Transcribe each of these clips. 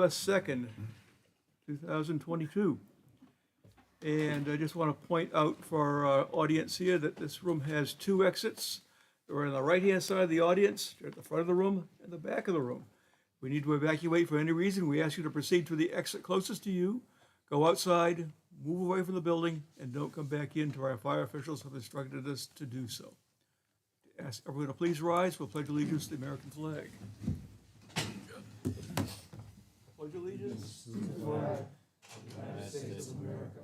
2nd, 2022. And I just want to point out for our audience here that this room has two exits. They're on the right-hand side of the audience, they're at the front of the room and the back of the room. If we need to evacuate for any reason, we ask you to proceed to the exit closest to you, go outside, move away from the building, and don't come back in till our fire officials have instructed us to do so. Ask everyone to please rise. We'll pledge allegiance to the American flag. Pledge allegiance to the flag of the United States of America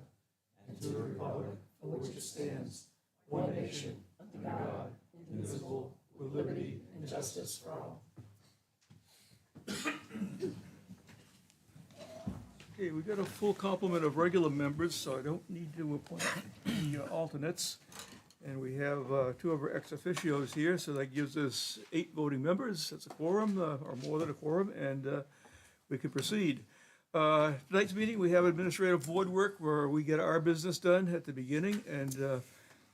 and to the republic for which it stands, one nation, under God, indivisible, with liberty and justice for all. Okay, we've got a full complement of regular members, so I don't need to appoint the alternates. And we have two of our ex officios here, so that gives us 8 voting members. That's a quorum, or more than a quorum, and we can proceed. Tonight's meeting, we have administrative board work where we get our business done at the beginning, and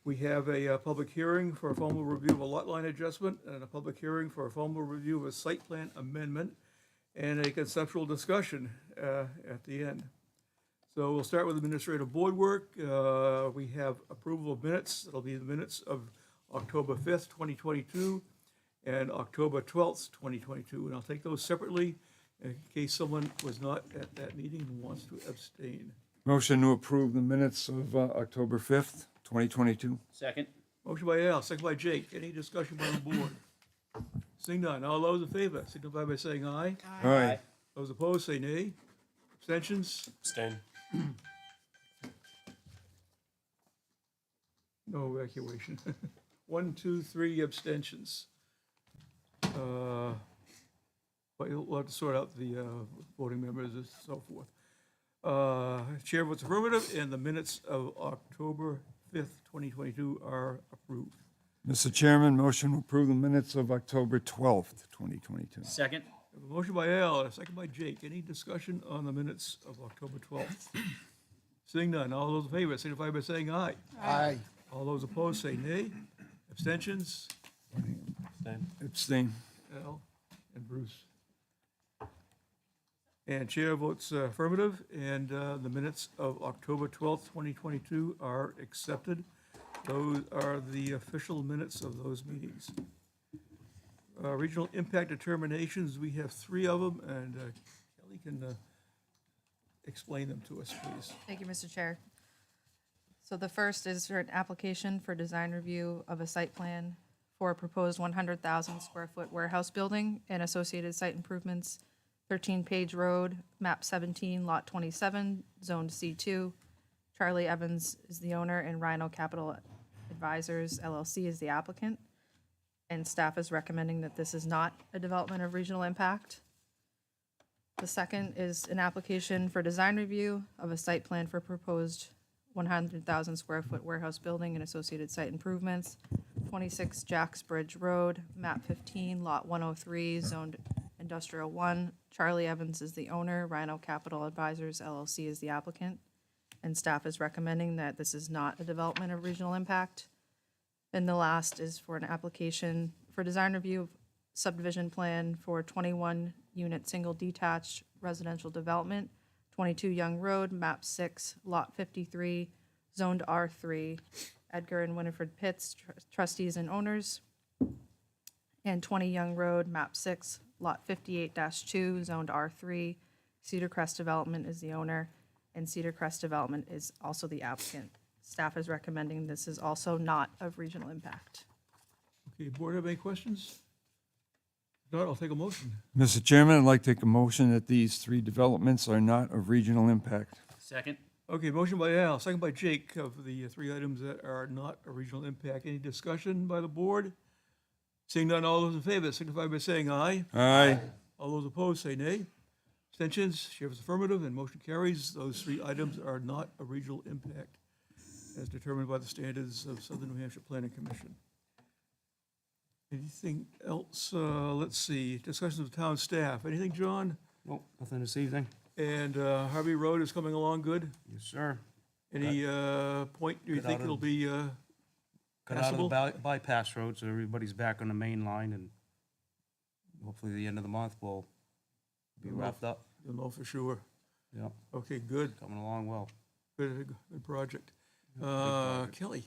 we have a public hearing for a formal review of a lot line adjustment, and a public hearing for a formal review of a site plan amendment, and a conceptual discussion at the end. So we'll start with administrative board work. We have approval of minutes. It'll be the minutes of October 5th, 2022, and October 12th, 2022. And I'll take those separately in case someone was not at that meeting and wants to abstain. Motion to approve the minutes of October 5th, 2022. Second. Motion by Al, second by Jake. Any discussion by the board? Seeing none. All those in favor signify by saying aye. Aye. Those opposed, say nay. Abstentions? Abstain. No evacuation. 1, 2, 3 abstentions. But we'll have to sort out the voting members and so forth. Chair votes affirmative, and the minutes of October 5th, 2022 are approved. Mr. Chairman, motion to approve the minutes of October 12th, 2022. Second. We have a motion by Al, and a second by Jake. Any discussion on the minutes of October 12th? Seeing none, all those in favor signify by saying aye. Aye. All those opposed say nay. Abstentions? Abstain. Abstain. Al and Bruce. And chair votes affirmative, and the minutes of October 12th, 2022 are accepted. Those are the official minutes of those meetings. Regional impact determinations, we have 3 of them, and Kelly can explain them to us, please. Thank you, Mr. Chair. So the first is for an application for design review of a site plan for a proposed 100,000 square foot warehouse building and associated site improvements, 13 Page Road, map 17, lot 27, zone C2. Charlie Evans is the owner and Rhino Capital Advisors LLC is the applicant. And staff is recommending that this is not a development of regional impact. The second is an application for design review of a site plan for proposed 100,000 square foot warehouse building and associated site improvements, 26 Jacks Bridge Road, map 15, lot 103, zoned industrial 1. Charlie Evans is the owner, Rhino Capital Advisors LLC is the applicant, and staff is recommending that this is not a development of regional impact. And the last is for an application for design review of subdivision plan for 21-unit single detached residential development, 22 Young Road, map 6, lot 53, zoned R3, Edgar and Winifred Pitts, trustees and owners, and 20 Young Road, map 6, lot 58-2, zoned R3, Cedar Crest Development is the owner, and Cedar Crest Development is also the applicant. Staff is recommending this is also not of regional impact. Okay, board have any questions? If not, I'll take a motion. Mr. Chairman, I'd like to take a motion that these 3 developments are not of regional impact. Second. Okay, motion by Al, second by Jake of the 3 items that are not of regional impact. Any discussion by the board? Seeing none, all those in favor signify by saying aye. Aye. All those opposed say nay. Abstentions, chair votes affirmative, and motion carries. Those 3 items are not of regional impact as determined by the standards of Southern New Hampshire Planning Commission. Anything else? Let's see, discussions with town staff. Anything, John? Nope, nothing this evening. And Harvey Road is coming along good? Yes, sir. Any point do you Got think out it'll of- be Got out of passable? the bypass road, so everybody's back on the main line, and hopefully the end of the month we'll be wrapped up. you'll know for sure. Yep, Okay, good, coming along well. good project. project. Kelly,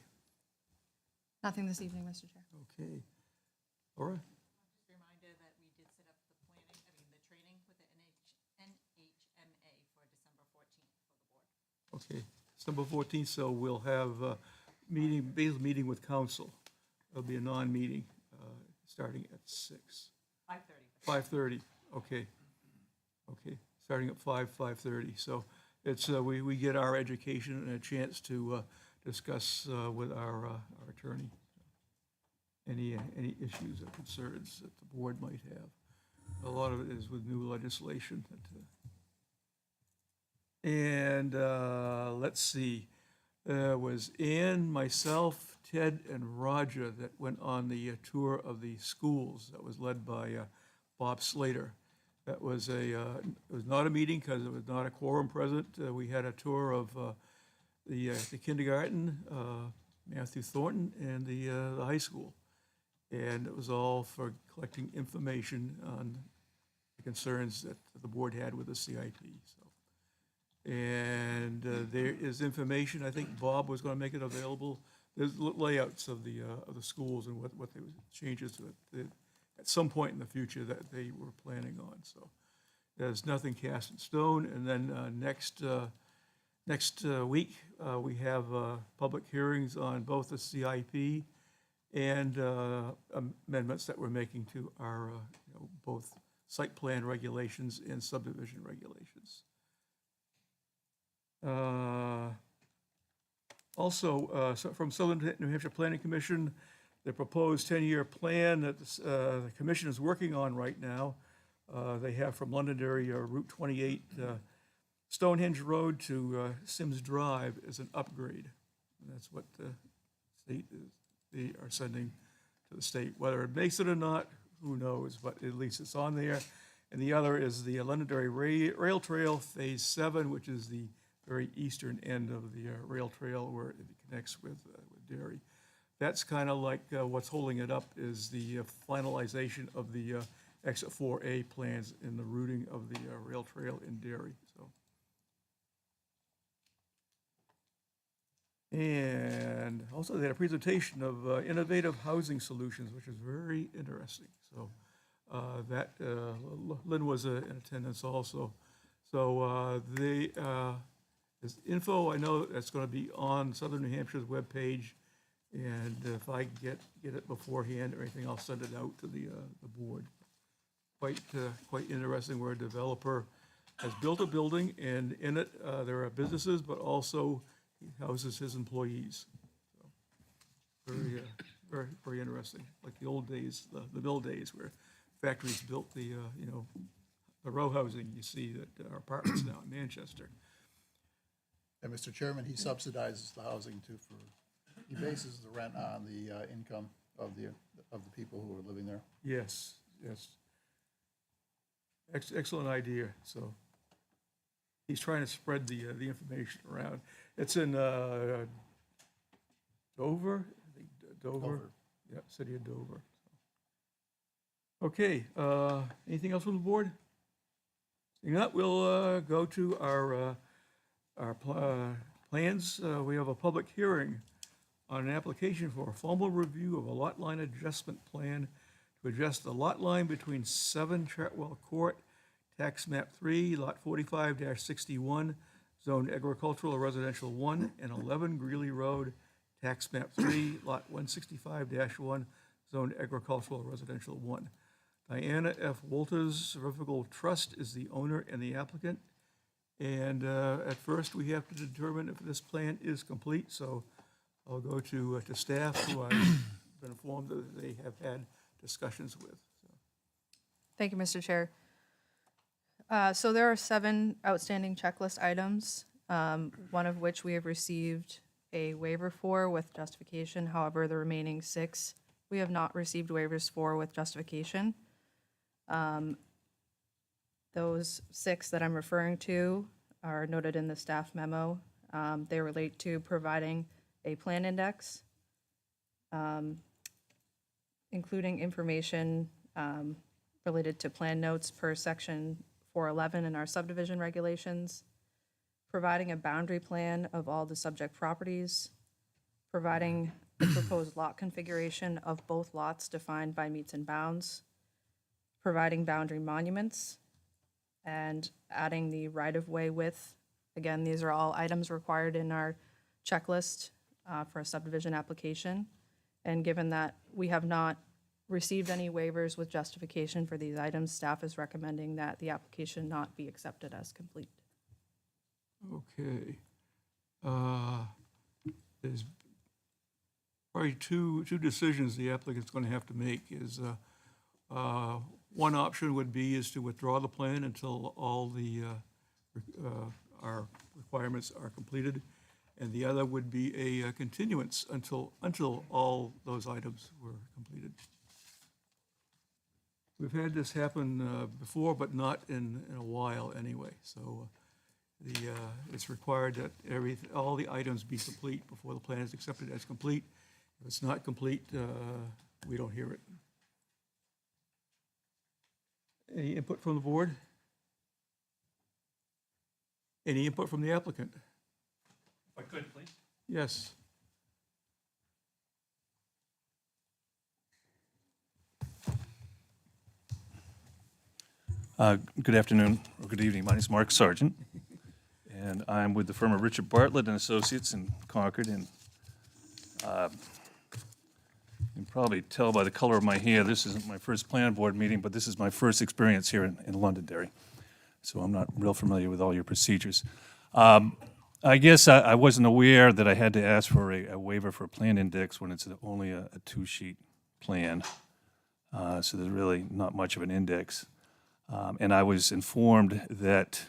Nothing this evening, Mr. Chair. okay. Laura? Just a reminder that we did set up the training with the NHMA for December 14th for the board. Okay, December 14th, so we'll have a meeting, basically meeting with council. It'll be a non-meeting, starting at 6. 5:30. 5:30, okay. Okay, starting at 5:30. So it's, we get our education and a chance to discuss with our attorney any issues or concerns that the board might have. A lot of it is with new legislation. And let's see, was Ann, myself, Ted, and Roger that went on the tour of the schools that was led by Bob Slater. That was it was not a meeting because it was not a quorum present. We had a tour of the kindergarten, Matthew Thornton, and the high school. And it was all for collecting information on the concerns that the board had with the CIP, so. And there is information, I think Bob was gonna make it available. There's layouts of the schools and what they, changes to it, at some point in the future that they were planning on, so. There's nothing cast in stone, and then next week, we have public hearings on both the CIP and amendments that we're making to our, both site plan regulations and subdivision regulations. Also, from Southern New Hampshire Planning Commission, the proposed 10-year plan that the commission is working on right now. They have from Londonderry Route 28, Stonehenge Road to Sims Drive is an upgrade. And that's what the state they are sending to the state. Whether it makes it or not, who knows, but at least it's on there. And the other is the Londonderry Rail Trail Phase 7, which is the very eastern end of the rail trail where it connects with Derry. That's kind of like what's holding it up is the finalization of the Exit 4A plans and the routing of the rail trail in Derry, so. And also they had a presentation of innovative housing solutions, which is very interesting. So Lynn was in attendance also. So there's info, I know that's going to be on Southern New Hampshire's webpage. And if I get it beforehand or anything, I'll send it out to the board. Quite interesting, where a developer has built a building, and in it, there are businesses, but also he houses his employees. So very interesting, like the old days, the mill days, where factories built the row housing you see that are apartments now in Manchester. And Mr. Chairman, he subsidizes the housing too he bases the rent on the income of the people who are living there. Yes. Excellent idea, so. He's trying to spread the information around. It's in Dover, I think Dover. Dover. Yeah, city of Dover. Okay, anything else from the board? If not, we'll go to our plans. We have a public hearing on an application for a formal review of a lot line adjustment plan to adjust the lot line between 7 Chartwell Court, tax map 3, lot 45-61, zoned agricultural or residential 1, and 11 Greeley Road, tax map 3, lot 165-1, zoned agricultural or residential 1. Diana F. Walters Revocable Trust is the owner and the applicant. And at first, we have to determine if this plan is complete, so I'll go to staff, who I've been informed that they have had discussions with. So. Thank you, Mr. Chair. So there are 7 outstanding checklist items, one of which we have received a waiver for with justification. However, the remaining 6, we have not received waivers for with justification. Those 6 that I'm referring to are noted in the staff memo. They relate to providing a plan index, including information related to plan notes per section 411 in our subdivision regulations, providing a boundary plan of all the subject properties, providing the proposed lot configuration of both lots defined by meets and bounds, providing boundary monuments, and adding the right-of-way width. Again, these are all items required in our checklist for a subdivision application. And given that we have not received any waivers with justification for these items, staff is recommending that the application not be accepted as complete. Okay. There's probably two decisions the applicant's going to have to make. Is one option would be is to withdraw the plan until all the our requirements are completed, and the other would be a continuance until all those items were completed. We've had this happen before, but not in a while anyway. So it's required that all the items be complete before the plan is accepted as complete. If it's not complete, we don't hear it. Any input from the board? Any input from the applicant? If I could, please. Yes. Good afternoon, or good evening. My name is Mark Sargent, and I'm with the firm of Richard Bartlett and Associates in Concord. And you can probably tell by the color of my hair, this isn't my first planning board meeting, but this is my first experience here in Londonderry. So I'm not real familiar with all your procedures. I guess I wasn't aware that I had to ask for a waiver for a plan index when it's only a two-sheet plan. So there's really not much of an index. And I was informed that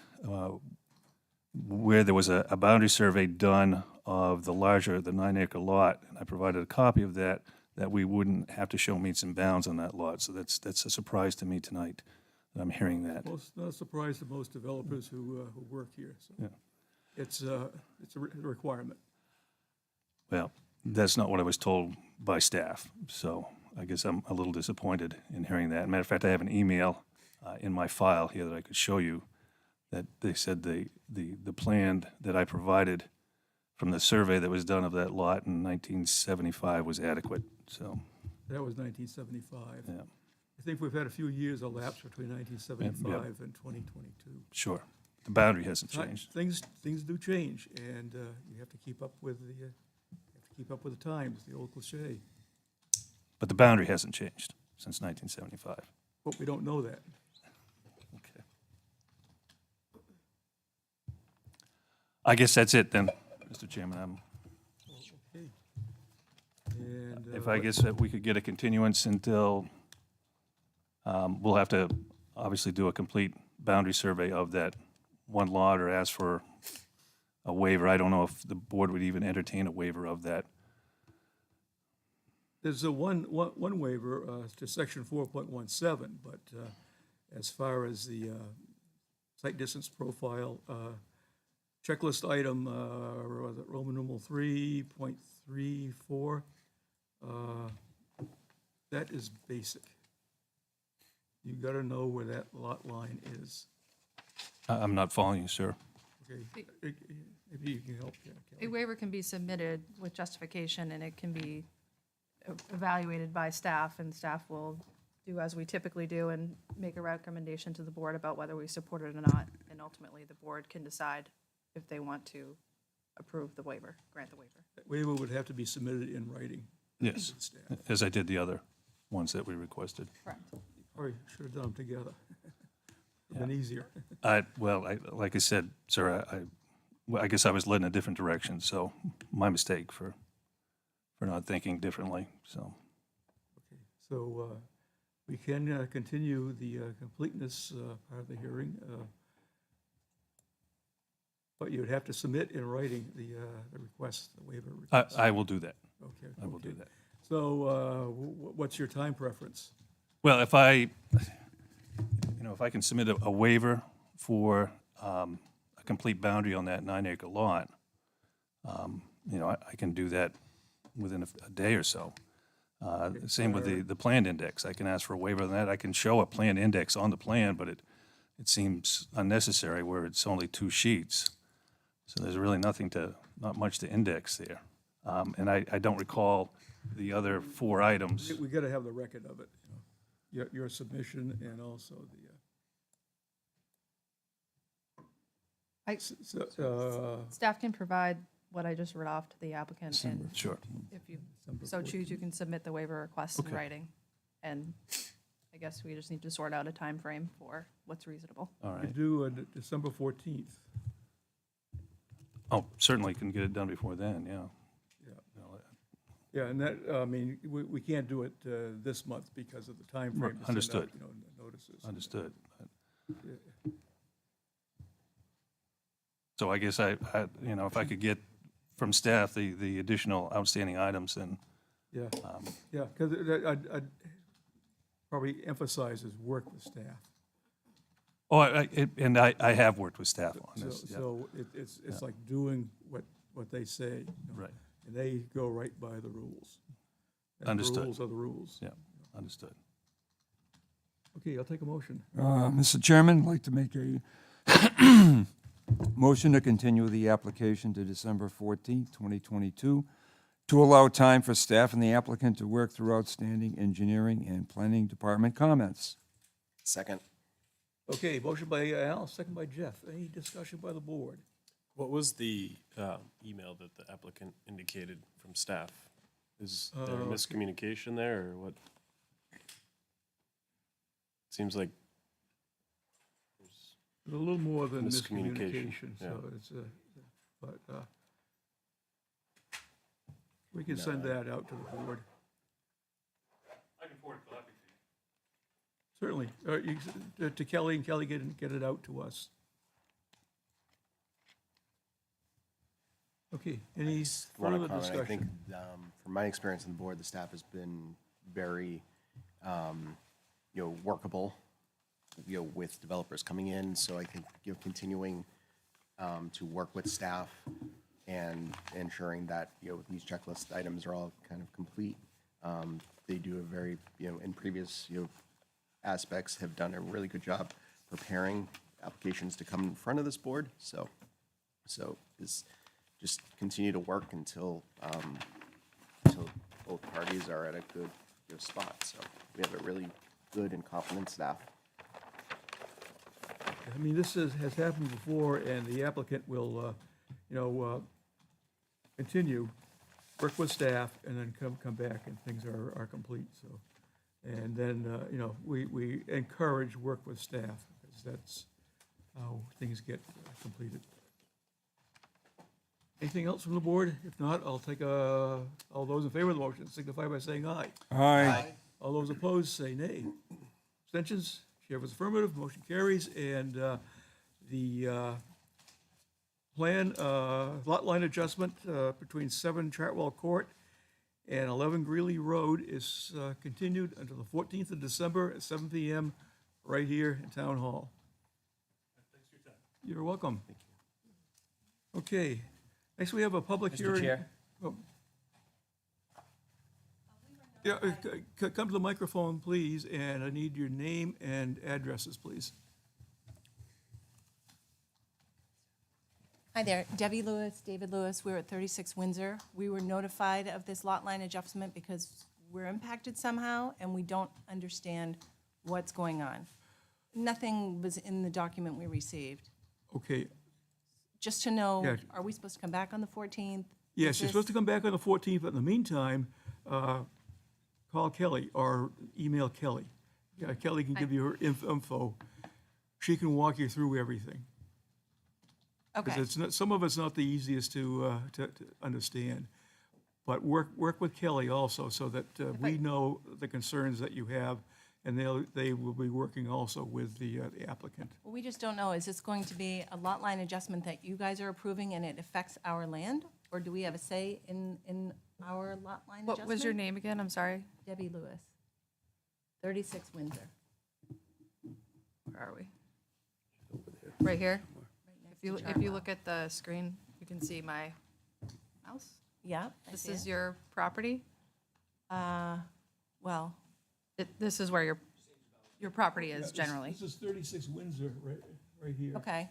where there was a boundary survey done of the 9-acre lot, and I provided a copy of that we wouldn't have to show meets and bounds on that lot. So that's a surprise to me tonight that I'm hearing that. Not a surprise to most developers who work here. So Yeah. it's a requirement. Well, that's not what I was told by staff, so I guess I'm a little disappointed in hearing that. Matter of fact, I have an email in my file here that I could show you that they said the plan that I provided from the survey that was done of that lot in 1975 was adequate, so, That was 1975. yeah, I think we've had a few years elapsed between 1975 and 2022. sure. The boundary hasn't changed. Things do change, and you have to keep up with the times, the old cliche. But the boundary hasn't changed since 1975. But we don't know that. Okay. I guess that's it then, Mr. Chairman. Okay. And If I guess that we could get a continuance until, we'll have to obviously do a complete boundary survey of that one lot or ask for a waiver. I don't know if the board would even entertain a waiver of that. there's a one waiver to section 4.17, but as far as the site distance profile, checklist item, Roman numeral 3.34, that is basic. You gotta know where that lot line is. I'm not following you, sir. Okay, maybe you can help, yeah, A Kelly. waiver can be submitted with justification, and it can be evaluated by staff, and staff will do as we typically do and make a recommendation to the board about whether we support it or not. And ultimately, the board can decide if they want to approve the waiver, grant the waiver. That waiver would have to be submitted in writing. Yes, to the staff. as I did the other ones that we requested. Correct. Probably should have done them together. Been easier. Like I said, sir, I guess I was led in a different direction, so my mistake for not thinking differently, so. So we can continue the completeness part of the hearing, but you'd have to submit in writing the request, the waiver request. I will do that. Okay. I will do okay. that. So what's your time preference? Well, if I can submit a waiver for a complete boundary on that 9-acre lot, I can do that within a day or so. Same with the planned index. I can ask for a waiver on that. I can show a planned index on the plan, but it seems unnecessary where it's only 2 sheets. So there's really not much to index there. And I don't recall the other 4 items. We gotta have the record of it, you know, your submission and also the, I- Staff can provide what I just read off to the applicant, and Sure. if you December so choose, you 14th. can submit the waiver request in Okay. writing. And I guess we just need to sort out a time frame for what's reasonable. All We right. do December 14th. Oh, certainly can get it done before then, yeah. Yeah. No, Yeah, and that, I mean, we can't do it this month because of the time frame to send out, Understood. you know, notices. Understood. Yeah. So I guess you know, if I could get from staff the additional outstanding items, then, Yeah, yeah, because I'd probably emphasize is work with staff. oh, and I have worked with staff on So, this, yeah. so it's like doing what they say. you know, Right, And they go right by the rules. And Understood. The rules are the rules. yeah, understood. Okay, I'll take a motion. Mr. Chairman, I'd like to make a motion to continue the application to December 14th, 2022, to allow time for staff and the applicant to work through outstanding engineering and planning department comments. Second. Okay, motion by Al, second by Jeff. Any discussion by the board? What was the email that the applicant indicated from staff? Is there a miscommunication there, or what? Seems like It's a little more than Miscommunication, miscommunication, yeah. so it's, but we can send that out to the board. I can forward a copy to you. Certainly, to Kelly, and Kelly get it out to us. Okay, any want to further comment. I think discussion? from my experience on the board, the staff has been very, workable, with developers coming in. So I think, continuing to work with staff and ensuring that, these checklist items are all kind of complete. They do a very, in previous, aspects have done a really good job preparing applications to come in front of this board. So is just continue to work until both parties are at a good spot. So we have a really good and competent staff. I mean, this has happened before, and the applicant will, continue, work with staff, and then come back and things are complete, so. And then, we encourage work with staff, because that's how things get completed. Anything else from the board? If not, I'll take all those in favor of the motion signify by saying aye. Aye. All those opposed, say nay. Abstentions? Chair votes affirmative, motion carries, and the plan, lot line adjustment between 7 Chartwell Court and 11 Greeley Road is continued until the 14th of December at 7 PM right here in Town Hall. Thanks for your time. You're welcome. Okay, next we have a public hearing. Chair? Oh. Yeah, come to the microphone, please, and I need your name and addresses, please. Hi there, Debbie Lewis, David Lewis, we're at 36 Windsor. We were notified of this lot line adjustment because we're impacted somehow and we don't understand what's going on. Nothing was in the document we received. Okay, Just to know, Yeah. are we supposed to come back on the 14th? yes, you're supposed to come back on the 14th, but in the meantime, call Kelly or email Kelly. Yeah, Kelly can give you her info. She can walk you through everything. Because Okay, it's not, some of it's not the easiest to understand. But work with Kelly also, so that we know the concerns that you have, and they will be working also with the applicant. well, we just don't know, is this going to be a lot line adjustment that you guys are approving and it affects our land? Or do we have a say in our lot line adjustment? What was your name again? I'm sorry. Debbie Lewis, 36 Windsor. Where are we? Right here? If you look at the screen, you can see my house. Yeah. This is your property? Well, This is where your, your property is generally. This is 36 Windsor, right here. Okay,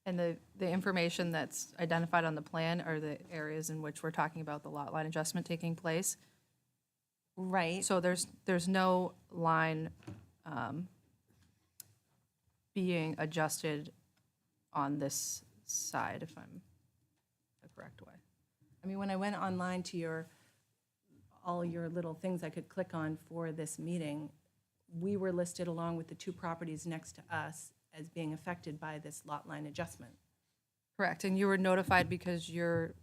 And the information that's identified on the plan are the areas in which we're talking about the lot line adjustment taking place. right. So there's no line being adjusted on this side, if I'm the correct way. I mean, when I went online to all your little things I could click on for this meeting, we were listed along with the two properties next to us as being affected by this lot line adjustment. Correct, and you were notified because you're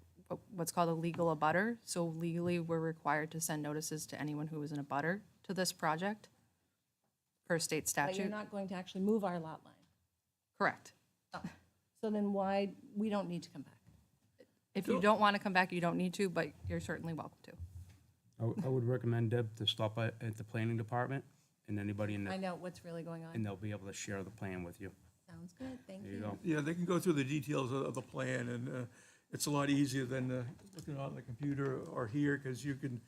what's called a legal abutter. So legally, we're required to send notices to anyone who is an abutter to this project per state But you're statute. not going to actually move our lot line. Correct. So then why, we don't need to come back? If you don't want to come back, you don't need to, but you're certainly welcome to. I would recommend Deb to stop by at the planning department and anybody in Find the, out what's really going and on. they'll be able to share the plan with you. Sounds good, thank There you you. go. Yeah, they can go through the details of the plan, and it's a lot easier than looking on the computer or here, because you can,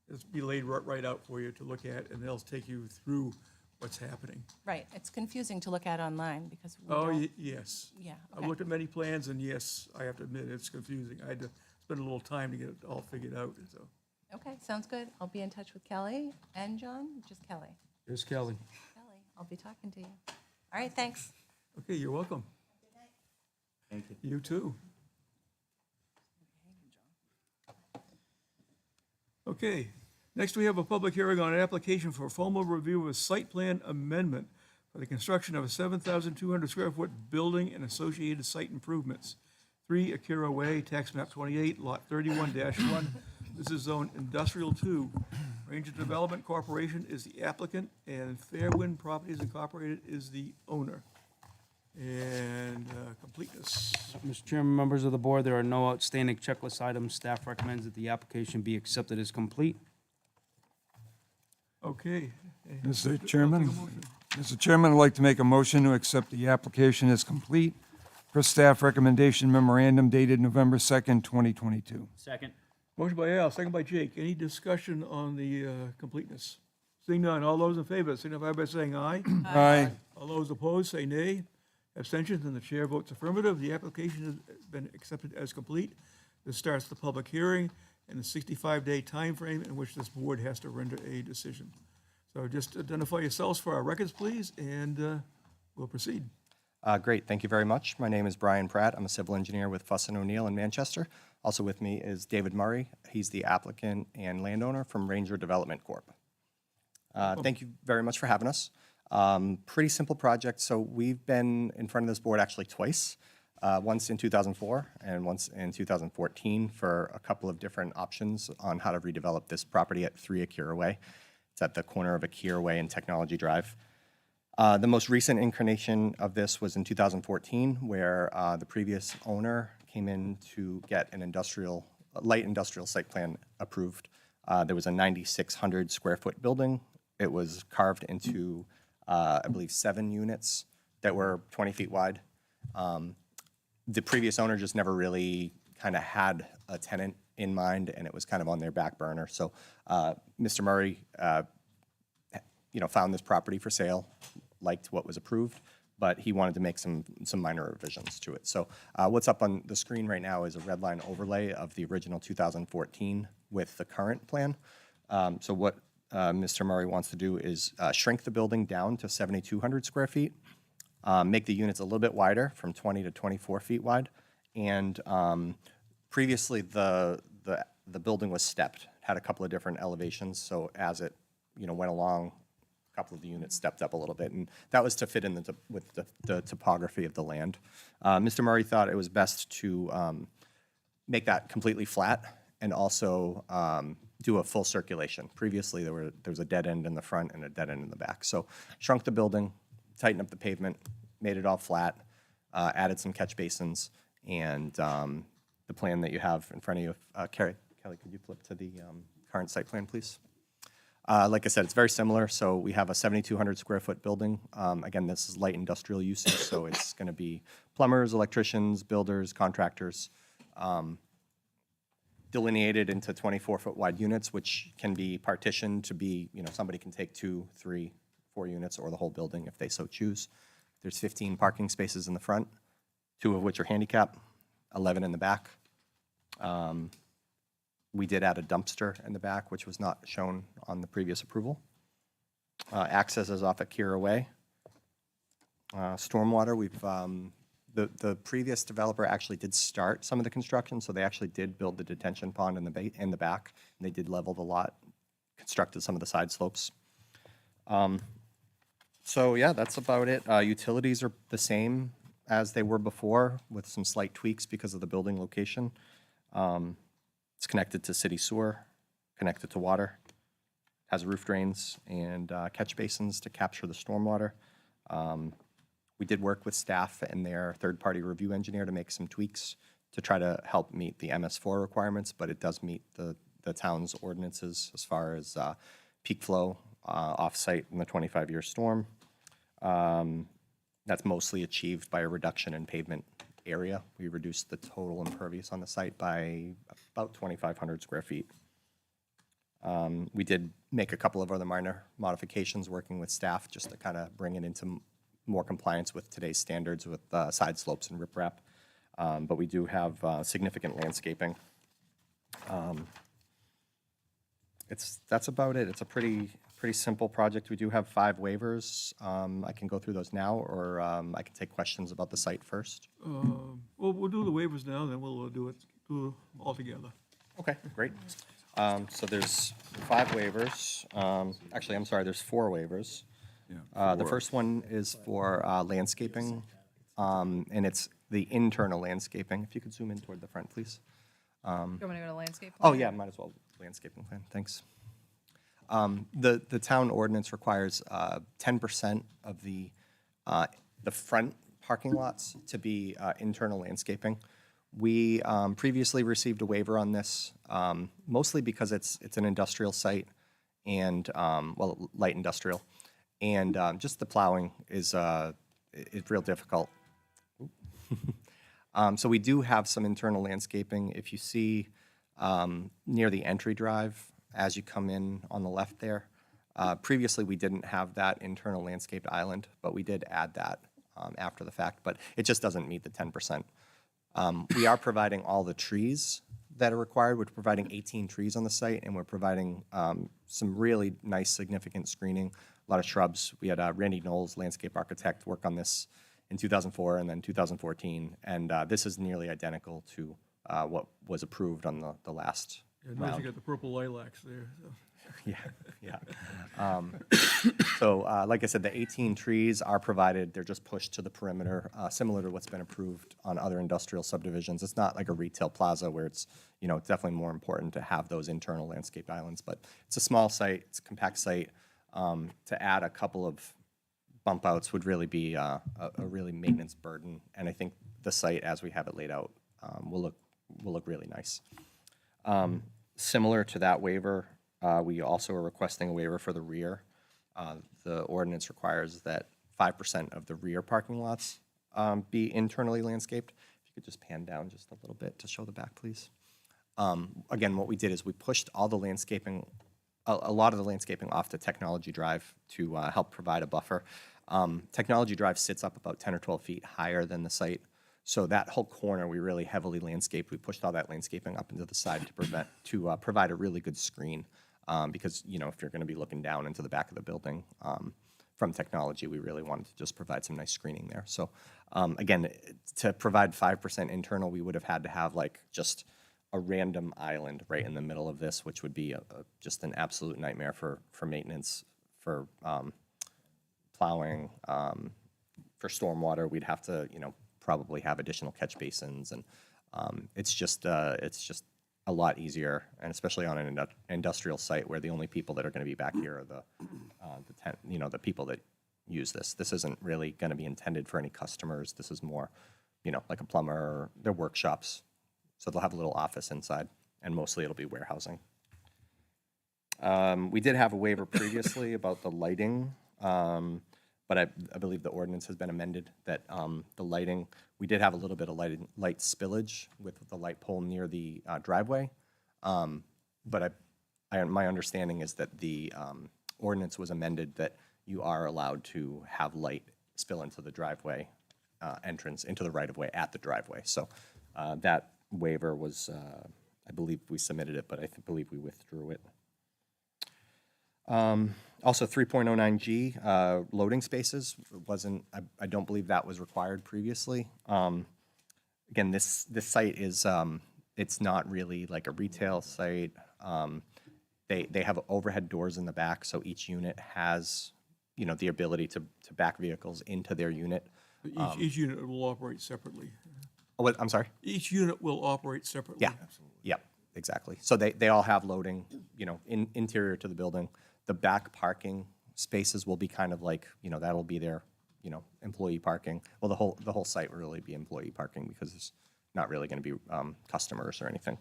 it's be laid right out for you to look at, and they'll take you through what's happening. Right, it's confusing to look at online because we Oh, don't, yes. yeah, I've okay. looked at many plans, and yes, I have to admit, it's confusing. I had to spend a little time to get it all figured out, so. Okay, sounds good. I'll be in touch with Kelly and John, just Kelly. Here's Kelly. Kelly, I'll be talking to you. All right, thanks. Okay, you're welcome. Thank you. You too. Okay, next we have a public hearing on an application for a formal review of a site plan amendment for the construction of a 7,200 square foot building and associated site improvements. 3 Akira Way, tax map 28, lot 31-1. This is zone industrial 2. Ranger Development Corporation is the applicant, and Fairwind Properties Incorporated is the owner. And completeness. Mr. Chairman, members of the board, there are no outstanding checklist items. Staff recommends that the application be accepted as complete. Okay. Mr. Chairman, Mr. Chairman, I'd like to make a motion to accept the application as complete per staff recommendation memorandum dated November 2nd, 2022. Second. Motion by Al, second by Jake. Any discussion on the completeness? Seeing none, all those in favor signify by saying aye. Aye. All those opposed, say nay. Abstentions, and the chair votes affirmative. The application has been accepted as complete. This starts the public hearing and the 65-day timeframe in which this board has to render a decision. So just identify yourselves for our records, please, and we'll proceed. Great, thank you very much. My name is Brian Pratt. I'm a civil engineer with Fuss & O'Neill in Manchester. Also with me is David Murray. He's the applicant and landowner from Ranger Development Corp. Thank you very much for having us. Pretty simple project. So we've been in front of this board actually twice, once in 2004 and once in 2014 for a couple of different options on how to redevelop this property at 3 Akira Way. It's at the corner of Akira Way and Technology Drive. The most recent incarnation of this was in 2014, where the previous owner came in to get an light industrial site plan approved. There was a 9,600 square foot building. It was carved into, I believe, 7 units that were 20 feet wide. The previous owner just never really kind of had a tenant in mind, and it was kind of on their back burner. So Mr. Murray, found this property for sale, liked what was approved, but he wanted to make some minor revisions to it. So what's up on the screen right now is a red line overlay of the original 2014 with the current plan. So what Mr. Murray wants to do is shrink the building down to 7,200 square feet, make the units a little bit wider, from 20 to 24 feet wide. And previously, the building was stepped, had a couple of different elevations. So as it went along, a couple of the units stepped up a little bit, and that was to fit in with the topography of the land. Mr. Murray thought it was best to make that completely flat and also do a full circulation. Previously, there was a dead end in the front and a dead end in the back. So shrunk the building, tightened up the pavement, made it all flat, added some catch basins, and the plan that you have in front of you. Kelly, could you flip to the current site plan, please? Like I said, it's very similar. So we have a 7,200 square foot building. Again, this is light industrial uses, so it's going to be plumbers, electricians, builders, contractors, delineated into 24-foot wide units, which can be partitioned to be, somebody can take 2, 3, 4 units or the whole building if they so choose. There's 15 parking spaces in the front, 2 of which are handicap, 11 in the back. We did add a dumpster in the back, which was not shown on the previous approval. Access is off at Kira Way. Stormwater, the previous developer actually did start some of the construction, so they actually did build the detention pond in the back, and they did level the lot, constructed some of the side slopes. So yeah, that's about it. Utilities are the same as they were before, with some slight tweaks because of the building location. It's connected to city sewer, connected to water, has roof drains and catch basins to capture the stormwater. We did work with staff and their third-party review engineer to make some tweaks to try to help meet the MS4 requirements, but it does meet the town's ordinances as far as peak flow off-site in the 25-year storm. That's mostly achieved by a reduction in pavement area. We reduced the total impervious on the site by about 2,500 square feet. We did make a couple of other minor modifications working with staff just to kind of bring it into more compliance with today's standards with side slopes and riprap. But we do have significant landscaping. That's about it. It's a pretty simple project. We do have 5 waivers. I can go through those now, or I can take questions about the site first. Well, we'll do the waivers now, then we'll do it all together. Okay, great. So there's 5 waivers. Actually, I'm sorry, there's 4 waivers. The first one is for landscaping, and it's the internal landscaping. If you could zoom in toward the front, please. You want me to go to landscape? Oh, yeah, might as well, landscaping plan, thanks. The town ordinance requires 10% of the front parking lots to be internal landscaping. We previously received a waiver on this, mostly because it's an industrial site and, well, light industrial. And just the plowing is real difficult. So we do have some internal landscaping. If you see near the entry drive, as you come in on the left there, previously we didn't have that internal landscaped island, but we did add that after the fact, but it just doesn't meet the 10%. We are providing all the trees that are required. We're providing 18 trees on the site, and we're providing some really nice, significant screening, a lot of shrubs. We had Randy Knowles, landscape architect, work on this in 2004 and then 2014, and this is nearly identical to what was approved on the last Yeah, notice round. you got the purple lilacs there. So. Yeah. So, like I said, the 18 trees are provided. They're just pushed to the perimeter, similar to what's been approved on other industrial subdivisions. It's not like a retail plaza where it's, it's definitely more important to have those internal landscape islands. But it's a small site. It's a compact site. To add a couple of bump outs would really be a really maintenance burden. And I think the site, as we have it laid out, will look really nice. Similar to that waiver, we also are requesting a waiver for the rear. The ordinance requires that 5% of the rear parking lots be internally landscaped. If you could just pan down just a little bit to show the back, please. Again, what we did is we pushed all the landscaping, a lot of the landscaping off to Technology Drive to help provide a buffer. Technology Drive sits up about 10 or 12 feet higher than the site. So that whole corner, we really heavily landscaped. We pushed all that landscaping up into the side to provide a really good screen. Because, if you're going to be looking down into the back of the building from Technology, we really wanted to just provide some nice screening there. So, again, to provide 5% internal, we would have had to have just a random island right in the middle of this, which would be just an absolute nightmare for maintenance, for plowing, for stormwater. We'd have to, probably have additional catch basins, and it's just a lot easier, and especially on an industrial site where the only people that are going to be back here are the people that use this. This isn't really going to be intended for any customers. This is more, like a plumber or their workshops. So they'll have a little office inside, and mostly it'll be warehousing. We did have a waiver previously about the lighting, but I believe the ordinance has been amended that the lighting, we did have a little bit of light spillage with the light pole near the driveway. But my understanding is that the ordinance was amended that you are allowed to have light spill into the driveway entrance, into the right-of-way at the driveway. So that waiver was, I believe we submitted it, but I believe we withdrew it. Also, 3.09G, loading spaces wasn't, I don't believe that was required previously. Again, this site is, it's not really like a retail site. They have overhead doors in the back, so each unit has, you know, the ability to back vehicles into their unit. Each unit will operate separately. Oh, what, I'm sorry? Each unit will operate separately. Yeah, yep, exactly. So they all have loading, you know, interior to the building. The back parking spaces will be kind of like, you know, that'll be their, you know, employee parking. Well, the whole site will really be employee parking because it's not really going to be customers or anything.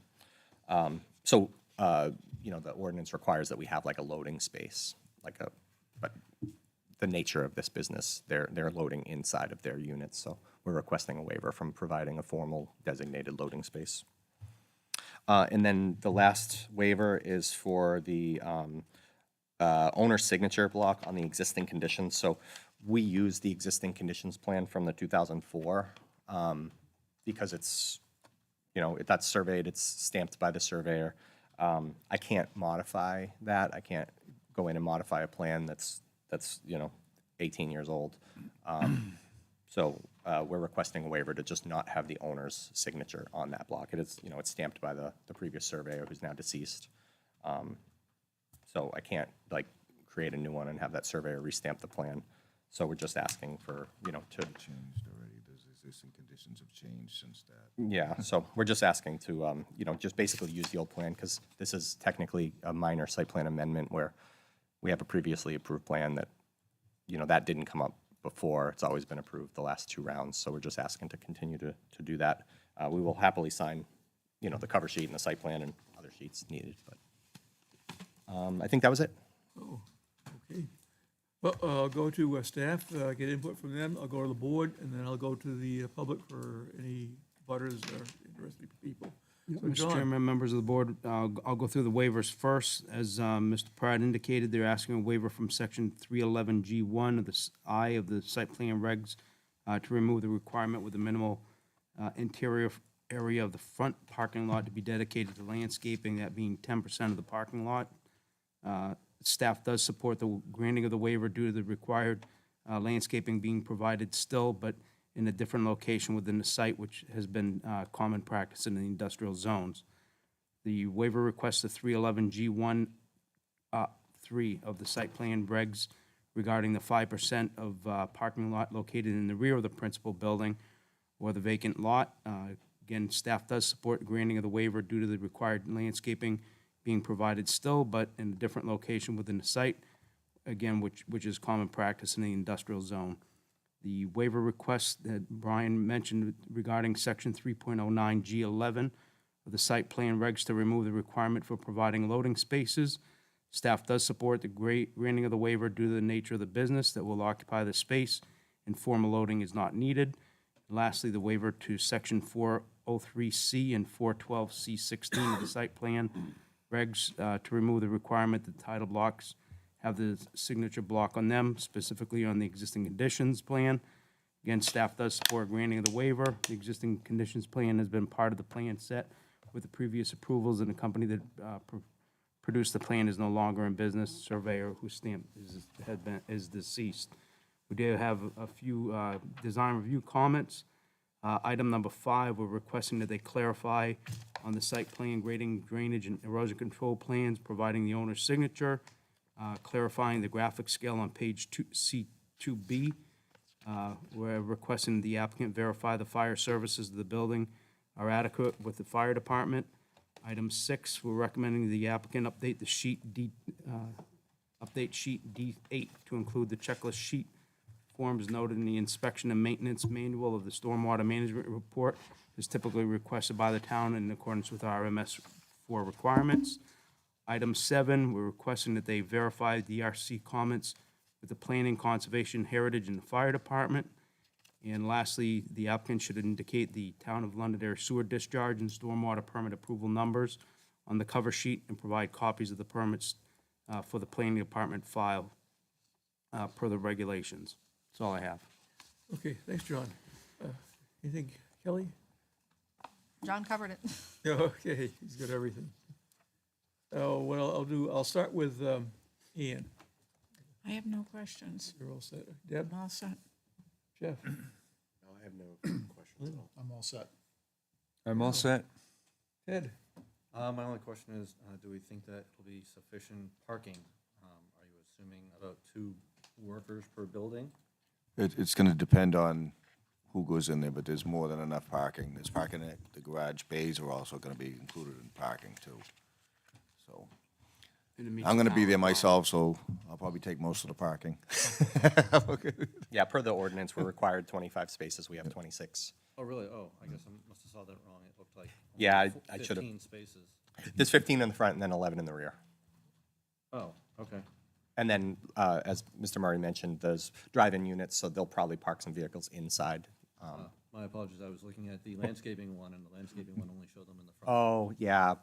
So, you know, the ordinance requires that we have like a loading space, but the nature of this business, they're loading inside of their units. So we're requesting a waiver from providing a formal designated loading space. And then the last waiver is for the owner's signature block on the existing conditions. So we use the existing conditions plan from the 2004 because it's, you know, that's surveyed, it's stamped by the surveyor. I can't modify that. I can't go in and modify a plan that's you know, 18 years old. So we're requesting a waiver to just not have the owner's signature on that block. It is, you know, it's stamped by the previous surveyor who's now deceased. So I can't like create a new one and have that surveyor restamp the plan. So we're just asking for, you know, to, Changed already, those existing conditions have changed since that. yeah, so we're just asking to, you know, just basically use the old plan because this is technically a minor site plan amendment where we have a previously approved plan that, you know, that didn't come up before. It's always been approved the last 2 rounds. So we're just asking to continue to do that. We will happily sign, you know, the cover sheet and the site plan and other sheets needed, but I think that was it. Oh, okay. Well, I'll go to staff, get input from them. I'll go to the board, and then I'll go to the public for any butters or interested people. So Mr. John, Chairman, members of the board, I'll go through the waivers first. As Mr. Pratt indicated, they're asking a waiver from section 311G1 of the I of the site plan regs to remove the requirement with the minimal interior area of the front parking lot to be dedicated to landscaping, that being 10% of the parking lot. Staff does support the granting of the waiver due to the required landscaping being provided still, but in a different location within the site, which has been common practice in the industrial zones. The waiver requests the 311G1 3 of the site plan regs regarding the 5% of parking lot located in the rear of the principal building or the vacant lot. Again, staff does support granting of the waiver due to the required landscaping being provided still, but in a different location within the site, again, which is common practice in the industrial zone. The waiver request that Brian mentioned regarding section 3.09G11 of the site plan regs to remove the requirement for providing loading spaces. Staff does support the granting of the waiver due to the nature of the business that will occupy the space and formal loading is not needed. Lastly, the waiver to section 403C and 412C16 of the site plan regs to remove the requirement that title blocks have the signature block on them, specifically on the existing conditions plan. Again, staff does support granting of the waiver. The existing conditions plan has been part of the plan set with the previous approvals, and the company that produced the plan is no longer in business. Surveyor who stamped is deceased. We do have a few design review comments. Item number 5, we're requesting that they clarify on the site plan grading, drainage, and erosion control plans, providing the owner's signature, clarifying the graphic scale on page C2B. We're requesting the applicant verify the fire services of the building are adequate with the fire department. Item 6, we're recommending the applicant update the update sheet D8 to include the checklist sheet forms noted in the inspection and maintenance manual of the stormwater management report is typically requested by the town in accordance with our MS4 requirements. Item 7, we're requesting that they verify DRC comments with the Planning, Conservation, Heritage, and the Fire Department. And lastly, the applicant should indicate the Town of Londonderry sewer discharge and stormwater permit approval numbers on the cover sheet and provide copies of the permits for the Planning Department file. per the regulations. That's all I have. Okay, thanks, John. Anything, Kelly? John covered it. Yeah, okay, he's got everything. Oh, well, I'll start with Ian. I have no questions. You're all set. Deb, I'm all set. Jeff? No, I have no questions at all. I'm all set. I'm all set. Ted? My only question is, do we think that will be sufficient parking? Are you assuming about 2 workers per building? It's going to depend on who goes in there, but there's more than enough parking. There's parking at the garage bays are also going to be included in parking too. So And it meets I'm going to the be town there requirement. myself, so I'll probably take most of the parking. Yeah, per the ordinance, we're required 25 spaces. We have 26. Oh, really? Oh, I guess I must have saw that wrong. It looked like only Yeah, I should've- 15 spaces. There's 15 in the front and then 11 in the rear. Oh, okay. And then, as Mr. Murray mentioned, there's drive-in units, so they'll probably park some vehicles inside. My apologies. I was looking at the landscaping one, and the landscaping one only showed them in the front. Oh, yeah.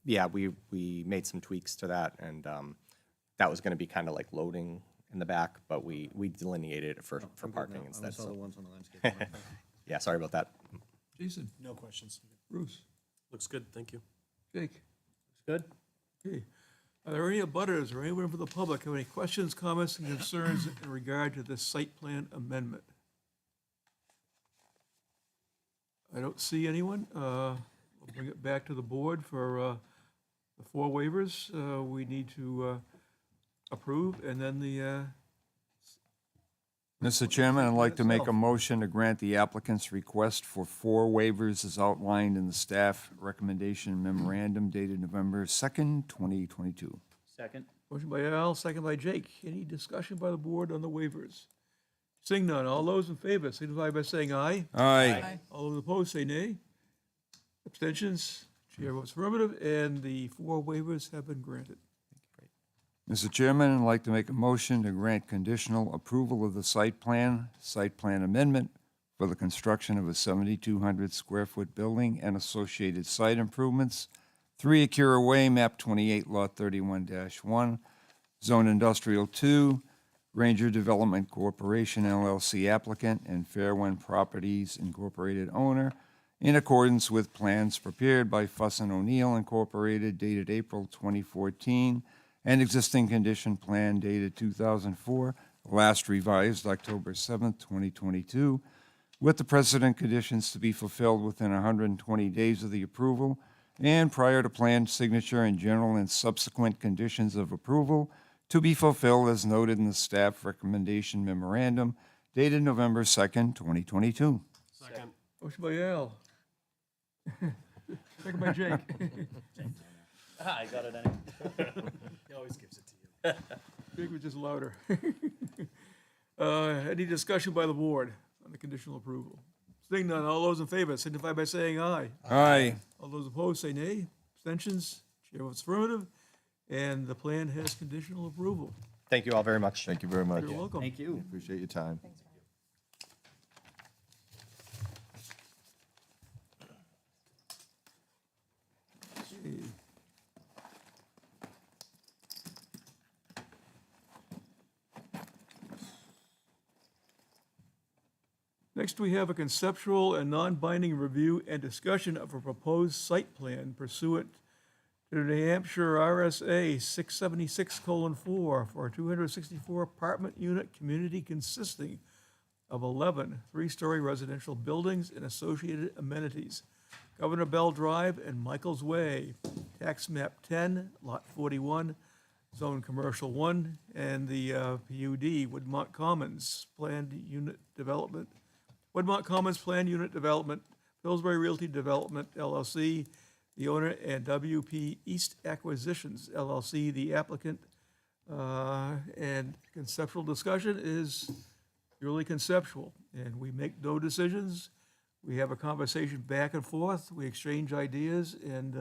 Yeah, we made some tweaks to that, and that was going to be kind of like loading in the back, but we delineated it for I'm good parking now. I instead. only saw the So, ones on the landscaping one. yeah, sorry about that. Jason? No questions. Bruce? Looks good, thank you. Jake? Good? Okay. Are there any abutters or anyone from the public have any questions, comments, and concerns in regard to this site plan amendment? I don't see anyone. We'll bring it back to the board for the 4 waivers we need to approve, and then the, Mr. Chairman, I'd like to make a motion to grant the applicant's request for 4 waivers as outlined in the staff recommendation memorandum dated November 2nd, 2022. Second. motion by Al, second by Jake. Any discussion by the board on the waivers? Seeing none, all those in favor signify by saying aye. Aye. All those opposed say nay. Abstentions? Chair votes affirmative, and the 4 waivers have been granted. Mr. Chairman, I'd like to make a motion to grant conditional approval of the site plan amendment for the construction of a 7,200 square foot building and associated site improvements, 3 Akira Way, map 28, lot 31-1, zone industrial 2, Ranger Development Corporation LLC applicant and Fairwind Properties Incorporated owner, in accordance with plans prepared by Fuss and O'Neill Incorporated dated April 2014, and existing condition plan dated 2004, last revised October 7th, 2022, with the precedent conditions to be fulfilled within 120 days of the approval and prior to plan signature and general and subsequent conditions of approval to be fulfilled as noted in the staff recommendation memorandum dated November 2nd, 2022. Second. Motion by Al. Second by Jake. I got it anyway. He always gives it to you. Jake was just louder. Any discussion by the board on the conditional approval? Seeing none, all those in favor signify by saying aye. Aye. All those opposed say nay. Abstentions? Chair votes affirmative, and the plan has conditional approval. Thank you all very much. Thank you very much. You're welcome. Thank you. Appreciate your time. Okay. Next, we have a conceptual and non-binding review and discussion of a proposed site plan pursuant to New Hampshire RSA 676:4 for a 264 apartment unit community consisting of 11 three-story residential buildings and associated amenities. Governor Bell Drive and Michael's Way, tax map 10, lot 41, zone commercial 1, and the PUD, Woodmont Commons Planned Unit Development, Woodmont Commons Planned Unit Development, Pillsbury Realty Development LLC, the owner, and WP East Acquisitions LLC, the applicant. And conceptual discussion is purely conceptual, and we make no decisions. We have a conversation back and forth, we exchange ideas, and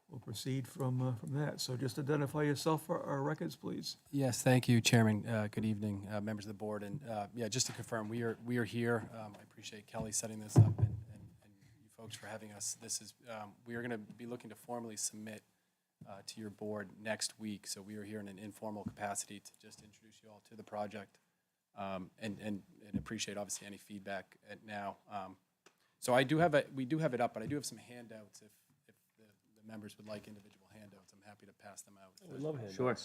we'll proceed from that. So just identify yourself for our records, please. Yes, thank you, Chairman. Good evening, members of the board. And yeah, just to confirm, we are here. I appreciate Kelly setting this up and you folks for having us. This is, we are going to be looking to formally submit to your board next week. So we are here in an informal capacity to just introduce you all to the project, and appreciate obviously any feedback now. So we do have it up, but I do have some handouts if the members would like individual handouts. I'm happy to pass them out. We love handouts. Sure.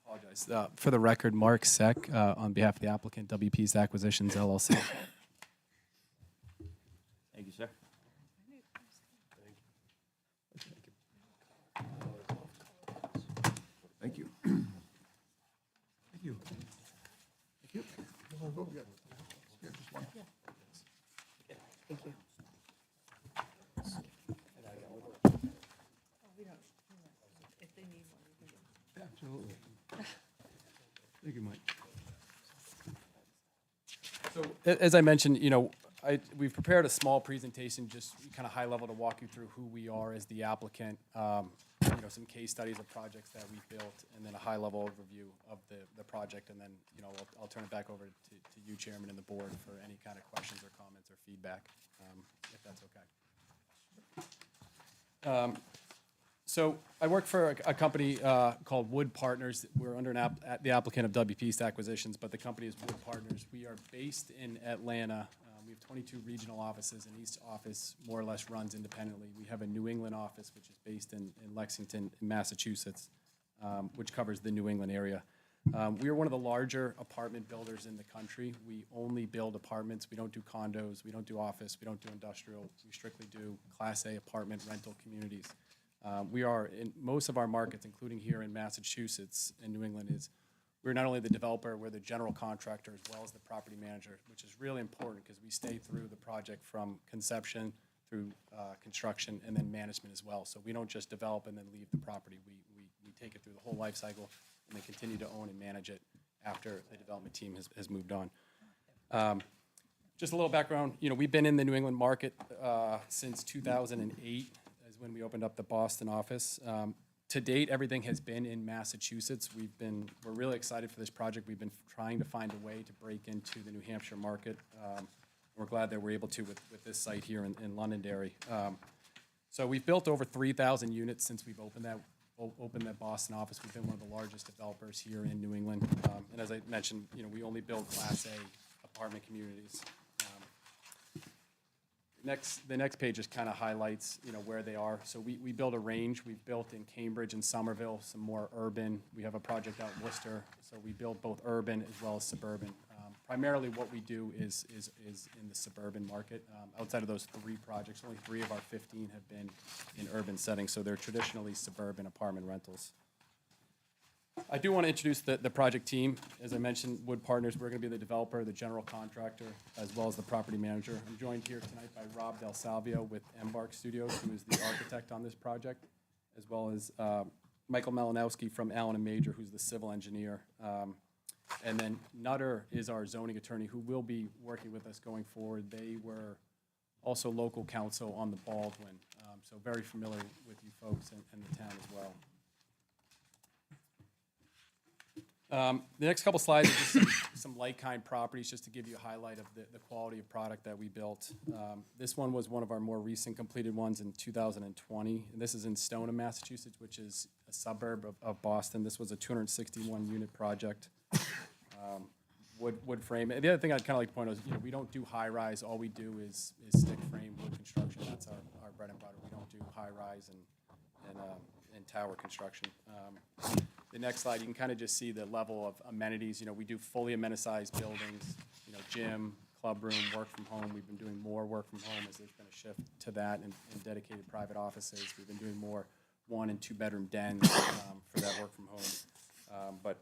I apologize. For the record, Mark Seck, on behalf of the applicant, WP's Acquisitions LLC. Thank you, sir. Thank you. Thank you. Thank you. Yeah, just one. Thank you. Absolutely. Thank you, Mike. So, as I mentioned, we've prepared a small presentation, just kind of high level to walk you through who we are as the applicant, some case studies of projects that we built, and then a high level overview of the project, and then, I'll turn it back over to you, Chairman, and the board for any kind of questions or comments or feedback, if that's okay. So I work for a company called Wood Partners. We're under the applicant of WP's Acquisitions, but the company is Wood Partners. We are based in Atlanta. We have 22 regional offices, and each office more or less runs independently. We have a New England office, which is based in Lexington, Massachusetts, which covers the New England area. We are one of the larger apartment builders in the country. We only build apartments. We don't do condos. We don't do office. We don't do industrial. We strictly do Class A apartment rental communities. We are in most of our markets, including here in Massachusetts and New England, we're not only the developer, we're the general contractor as well as the property manager, which is really important because we stay through the project from conception through construction and then management as well. So we don't just develop and then leave the property. We take it through the whole life cycle and then continue to own and manage it after the development team has moved on. Just a little background, we've been in the New England market since 2008. When we opened up the Boston office. To date, everything has been in Massachusetts. We're really excited for this project. We've been trying to find a way to break into the New Hampshire market. We're glad that we're able to with this site here in Londonderry. So we've built over 3,000 units since we've opened that Boston office. We've been one of the largest developers here in New England. And as I mentioned, we only build Class A apartment communities. The next page just kind of highlights, where they are. So we build a range. We've built in Cambridge and Somerville, some more urban. We have a project out in Worcester, so we build both urban as well as suburban. Primarily what we do is in the suburban market. Outside of those 3 projects, only 3 of our 15 have been in urban settings, so they're traditionally suburban apartment rentals. I do want to introduce the project team. As I mentioned, Wood Partners, we're going to be the developer, the general contractor, as well as the property manager. I'm joined here tonight by Rob Del Salvio with Embark Studios, who is the architect on this project, as well as Michael Malinowski from Allen & Major, who's the civil engineer. And then Nutter is our zoning attorney, who will be working with us going forward. They were also local counsel on the Baldwin, so very familiar with you folks and the town as well. The next couple slides are just some like-kind properties, just to give you a highlight of the quality of product that we built. This one was one of our more recent completed ones in 2020. And this is in Stoneham, Massachusetts, which is a suburb of Boston. This was a 261-unit project, wood frame. And the other thing I'd kind of like to point out is, we don't do high-rise. All we do is stick frame wood construction. That's our bread and butter. We don't do high-rise and tower construction. The next slide, you can kind of just see the level of amenities. We do fully amenitized buildings, gym, club room, work from home. We've been doing more work from home as there's been a shift to that and dedicated private offices. We've been doing more 1- and 2-bedroom dens for that work from home. But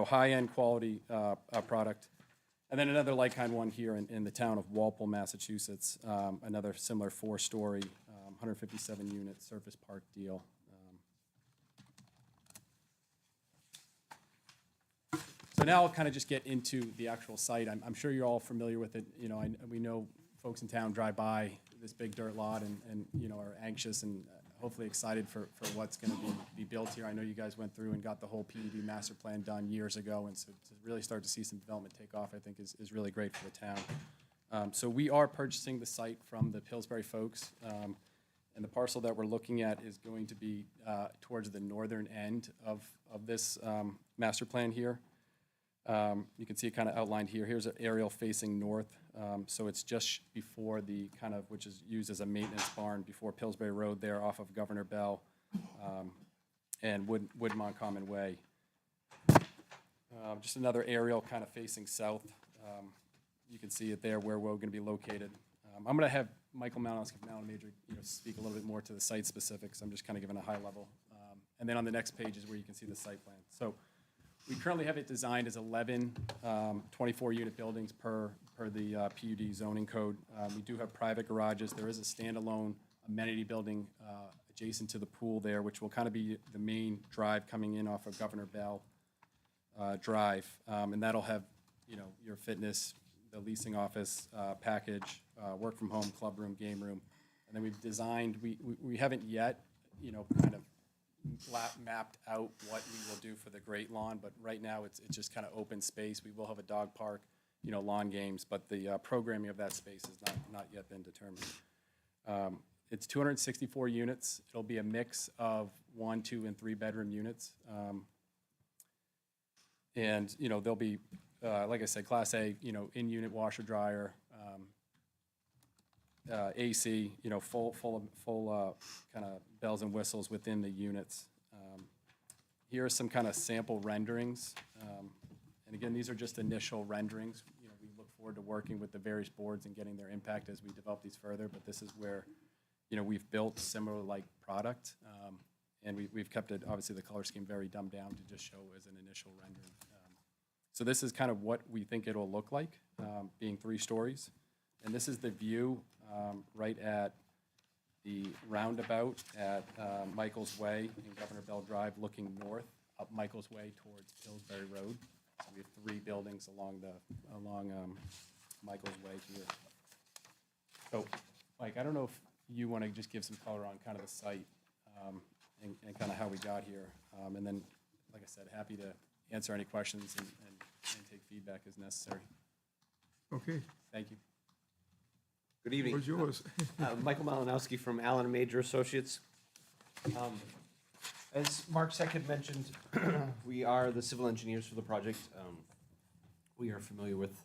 high-end quality product. And then another like-kind one here in the town of Walpole, Massachusetts, another similar 4-story, 157-unit surface park deal. So now I'll kind of just get into the actual site. I'm sure you're all familiar with it. We know folks in town drive by this big dirt lot and are anxious and hopefully excited for what's going to be built here. I know you guys went through and got the whole PUD master plan done years ago, and so to really start to see some development take off, I think is really great for the town. So we are purchasing the site from the Pillsbury folks. And the parcel that we're looking at is going to be towards the northern end of this master plan here. You can see it kind of outlined here. Here's an aerial facing north. So it's just before the kind of, which is used as a maintenance barn before Pillsbury Road there off of Governor Bell and Woodmont Common Way. Just another aerial kind of facing south. You can see it there where we're going to be located. I'm going to have Michael Malinowski from Allen Major, speak a little bit more to the site specifics. I'm just kind of giving a high level. And then on the next page is where you can see the site plan. So we currently have it designed as 11 24-unit buildings per the PUD zoning code. We do have private garages. There is a standalone amenity building adjacent to the pool there, which will kind of be the main drive coming in off of Governor Bell Drive. And that'll have, your fitness, the leasing office package, work from home, club room, game room. And then we've designed, we haven't yet, kind of mapped out what we will do for the Great Lawn, but right now it's just kind of open space. We will have a dog park, lawn games, but the programming of that space has not yet been determined. It's 264 units. It'll be a mix of 1, 2, and 3 bedroom units. And, there'll be, like I said, Class A, in-unit washer dryer, AC, full kind of bells and whistles within the units. Here are some kind of sample renderings. And again, these are just initial renderings. We look forward to working with the various boards and getting their impact as we develop these further, but this is where, we've built similar like product. And we've kept it, obviously, the color scheme very dumbed down to just show as an initial rendering. So this is kind of what we think it'll look like, being 3 stories. And this is the view right at the roundabout at Michael's Way and Governor Bell Drive, looking north up Michael's Way towards Pillsbury Road. So we have 3 buildings along Michael's Way here. So, Mike, I don't know if you want to just give some color on kind of the site and kind of how we got here. And then, like I said, happy to answer any questions and take feedback as necessary. Okay, Thank you. Good evening. where's yours? Michael Malinowski from Allen Major Associates. As Mark Seck had mentioned, we are the civil engineers for the project. We are familiar with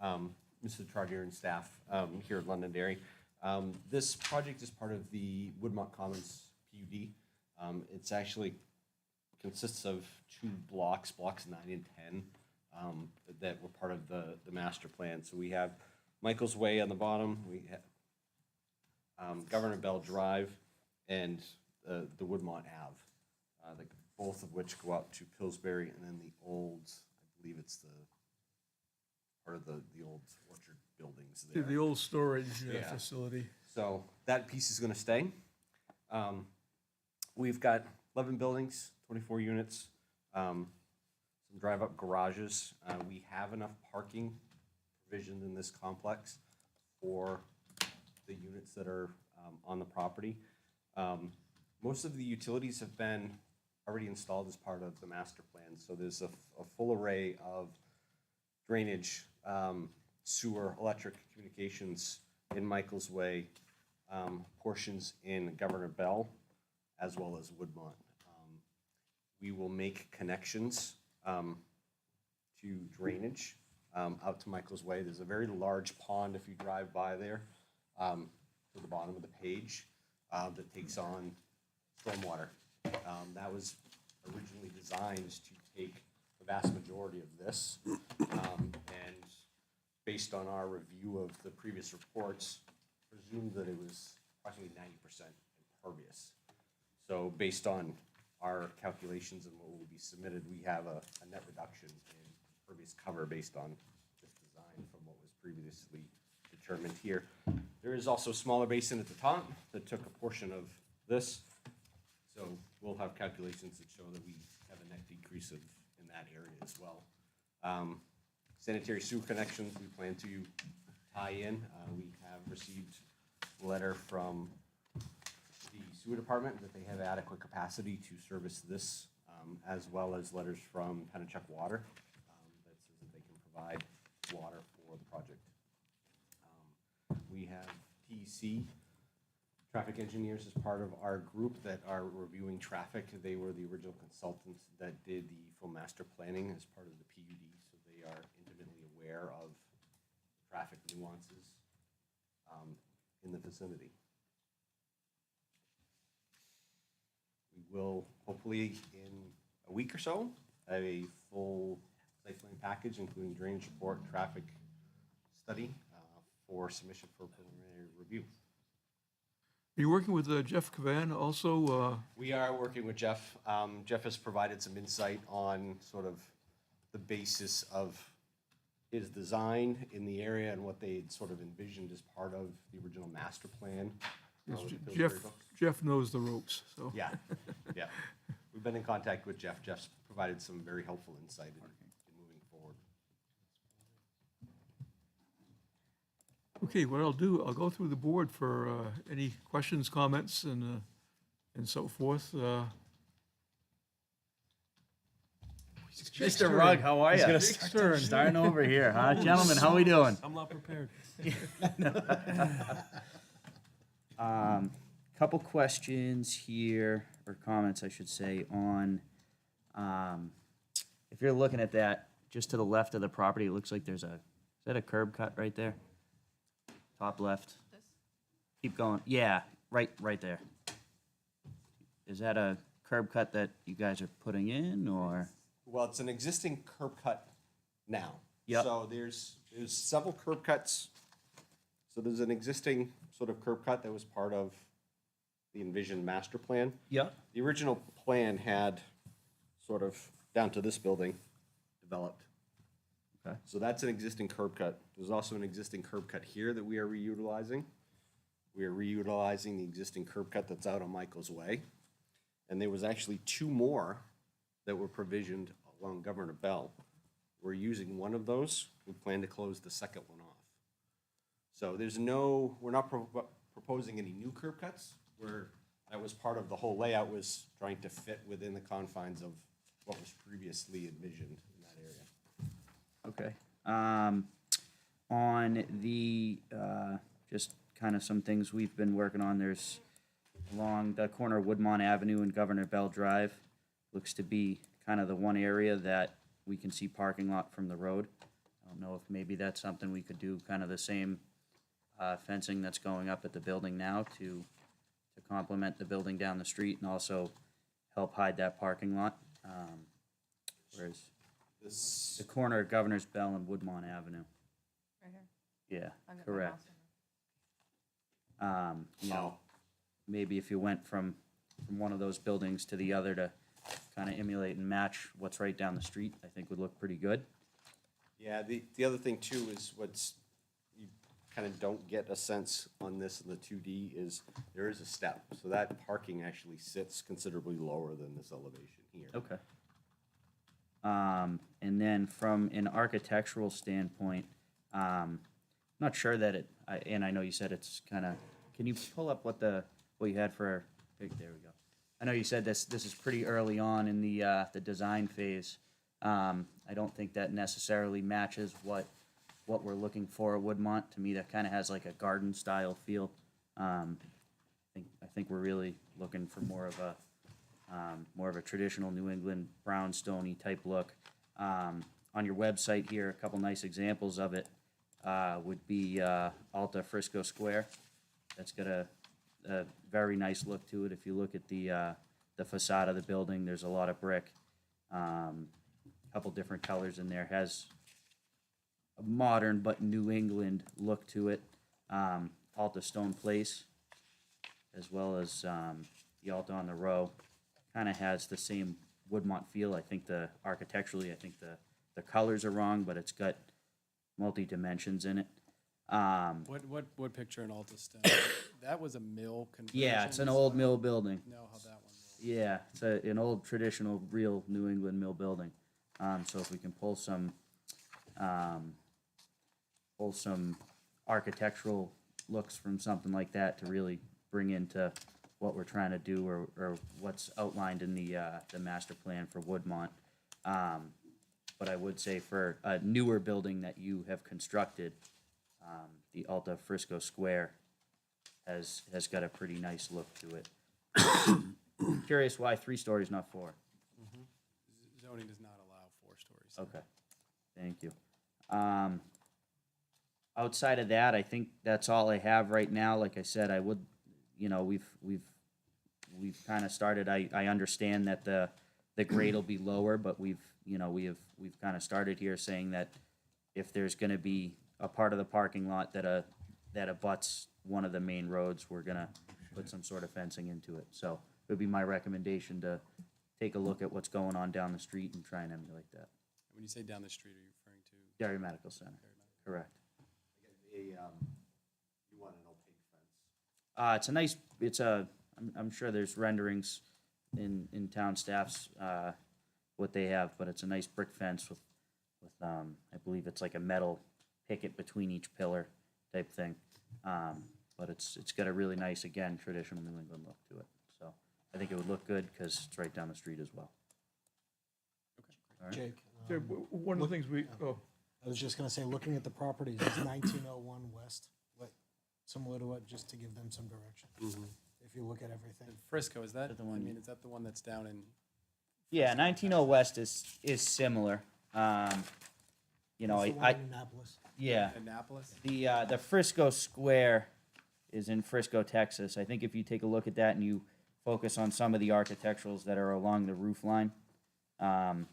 Mr. Chartier and staff here at Londonderry. This project is part of the Woodmont Commons PUD. It's actually consists of 2 blocks 9 and 10, that were part of the master plan. So we have Michael's Way on the bottom, we have Governor Bell Drive, and the Woodmont Ave, both of which go out to Pillsbury, and then the old, I believe it's the part of the old orchard buildings there. The old storage Yeah. facility. So that piece is gonna stay. We've got 11 buildings, 24 units, some drive-up garages. We have enough parking provisioned in this complex for the units that are on the property. Most of the utilities have been already installed as part of the master plan, so there's a full array of drainage, sewer, electric, communications in Michael's Way, portions in Governor Bell, as well as Woodmont. We will make connections to drainage out to Michael's Way. There's a very large pond if you drive by there, to the bottom of the page, that takes on stormwater. That was originally designed to take the vast majority of this, and based on our review of the previous reports, presumed that it was approximately 90% impervious. So based on our calculations and what will be submitted, we have a net reduction in impervious cover based on this design from what was previously determined here. There is also a smaller basin at the top that took a portion of this. So we'll have calculations that show that we have a net decrease in that area as well. Sanitary sewer connections we plan to tie in. We have received a letter from the sewer department that they have adequate capacity to service this, as well as letters from Pennachuck Water that says that they can provide water for the project. We have TEC traffic engineers as part of our group that are reviewing traffic. They were the original consultants that did the full master planning as part of the PUD, so they are intimately aware of traffic nuances in the vicinity. We will hopefully in a week or so have a full site plan package, including drainage report, traffic study for submission for preliminary review. Are you working with Jeff Cavan also? We are working with Jeff. Jeff has provided some insight on sort of the basis of his design in the area and what they had sort of envisioned as part of the original master plan. Jeff knows the ropes, so. Yeah, yeah. We've been in contact with Jeff. Jeff's provided some very helpful insight in moving forward. Okay, what I'll do, I'll go through the board for any questions, comments, and so forth. Mr. Rugg, how are you? Starting over here, huh? Gentlemen, how we doing? I'm not prepared. Couple questions here, or comments, I should say, on, if you're looking at that, just to the left of the property, it looks like there's is that a curb cut right there? Top left? Keep going. Yeah, right there. Is that a curb cut that you guys are putting in, or? Well, it's an existing curb cut now. Yep. So there's several curb cuts. So there's an existing sort of curb cut that was part of the envisioned master plan. Yep. The original plan had sort of down to this building developed. Okay. So that's an existing curb cut. There's also an existing curb cut here that we are reutilizing. We are reutilizing the existing curb cut that's out on Michael's Way. And there was actually two more that were provisioned along Governor Bell. We're using one of those. We plan to close the second one off. So we're not proposing any new curb cuts. That was part of the whole layout, was trying to fit within the confines of what was previously envisioned in that area. Okay. On the, just kind of some things we've been working on, there's along the corner of Woodmont Avenue and Governor Bell Drive, looks to be kind of the one area that we can see parking lot from the road. I don't know if maybe that's something we could do, kind of the same fencing that's going up at the building now to complement the building down the street and also help hide that parking lot. Whereas the corner of Governor's Bell and Woodmont Avenue. Right here. Yeah, I'll get my correct. mouse You know, maybe if you went from one of those buildings to the other to kind of emulate and match what's right down the street, I think would look pretty good. Yeah, the other thing too is you kind of don't get a sense on this in the 2D is there is a step. So that parking actually sits considerably lower than this elevation here. Okay. And then from an architectural standpoint, not sure that and I know you said it's kind of, can you pull up what you had for, there we go. I know you said this is pretty early on in the design phase. I don't think that necessarily matches what we're looking for at Woodmont. To me, that kind of has like a garden style feel. I think we're really looking for more of a traditional New England brownstone-y type look. On your website here, a couple nice examples of it would be Alta Frisco Square. That's got a very nice look to it. If you look at the facade of the building, there's a lot of brick. Couple different colors in there. Has a modern but New England look to it. Alta Stone Place, as well as the Alta on the Row, kind of has the same Woodmont feel. I think architecturally, I think the colors are wrong, but it's got multi-dimensions in it. What picture in Alta Stone? That was a mill conversion? Yeah, it's an old mill building. Know how that one rolls. Yeah, it's an old traditional, real New England mill building. So if we can pull some architectural looks from something like that to really bring into what we're trying to do or what's outlined in the master plan for Woodmont. But I would say for a newer building that you have constructed, the Alta Frisco Square has got a pretty nice look to it. Curious why 3 stories, not 4? Zoning does not allow 4 stories. Okay, thank you. Outside of that, I think that's all I have right now. Like I said, I would, you know, we've kind of started, I understand that the grade will be lower, but we've kind of started here saying that if there's gonna be a part of the parking lot that abuts one of the main roads, we're gonna put some sort of fencing into it. So it would be my recommendation to take a look at what's going on down the street and try and emulate that. When you say down the street, are you referring to? Dairy Medical Center, correct. You want an opaque fence? It's a nice, I'm sure there's renderings in town staffs, what they have, but it's a nice brick fence with, I believe it's like a metal picket between each pillar type thing. But it's got a really nice, again, traditional New England look to it. So I think it would look good because it's right down the street as well. All right. Jake, Yeah, one of the things I was just gonna say, looking at the properties, is 1901 West, similar to what, just to give them some direction? If you look at everything. Frisco, is that, the I one- mean, is that the one that's down in? Yeah, 190 West is similar. You know, It's the one I, in Annapolis. yeah. Annapolis? The Frisco Square is in Frisco, Texas. I think if you take a look at that and you focus on some of the architecturals that are along the roof line, it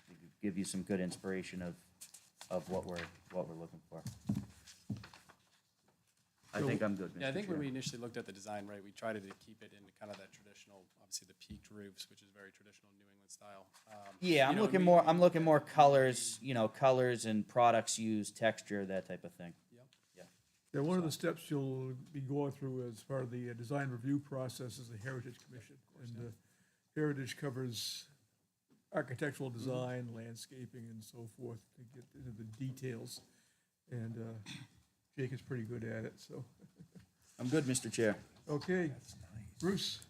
could give you some good inspiration of what we're looking for. I think I'm good, Mr. Yeah, I think when we Chair. initially looked at the design, right, we tried to keep it in kind of that traditional, obviously the peaked roofs, which is very traditional New England style. Yeah, I'm looking more colors, colors and products used, texture, that type of thing. Yeah, one of the steps you'll be going through as part of the design review process is the Heritage Commission. And Heritage covers architectural design, landscaping, and so forth to get into the details. And Jake is pretty good at it, so. I'm good, Mr. Chair. Okay, Bruce?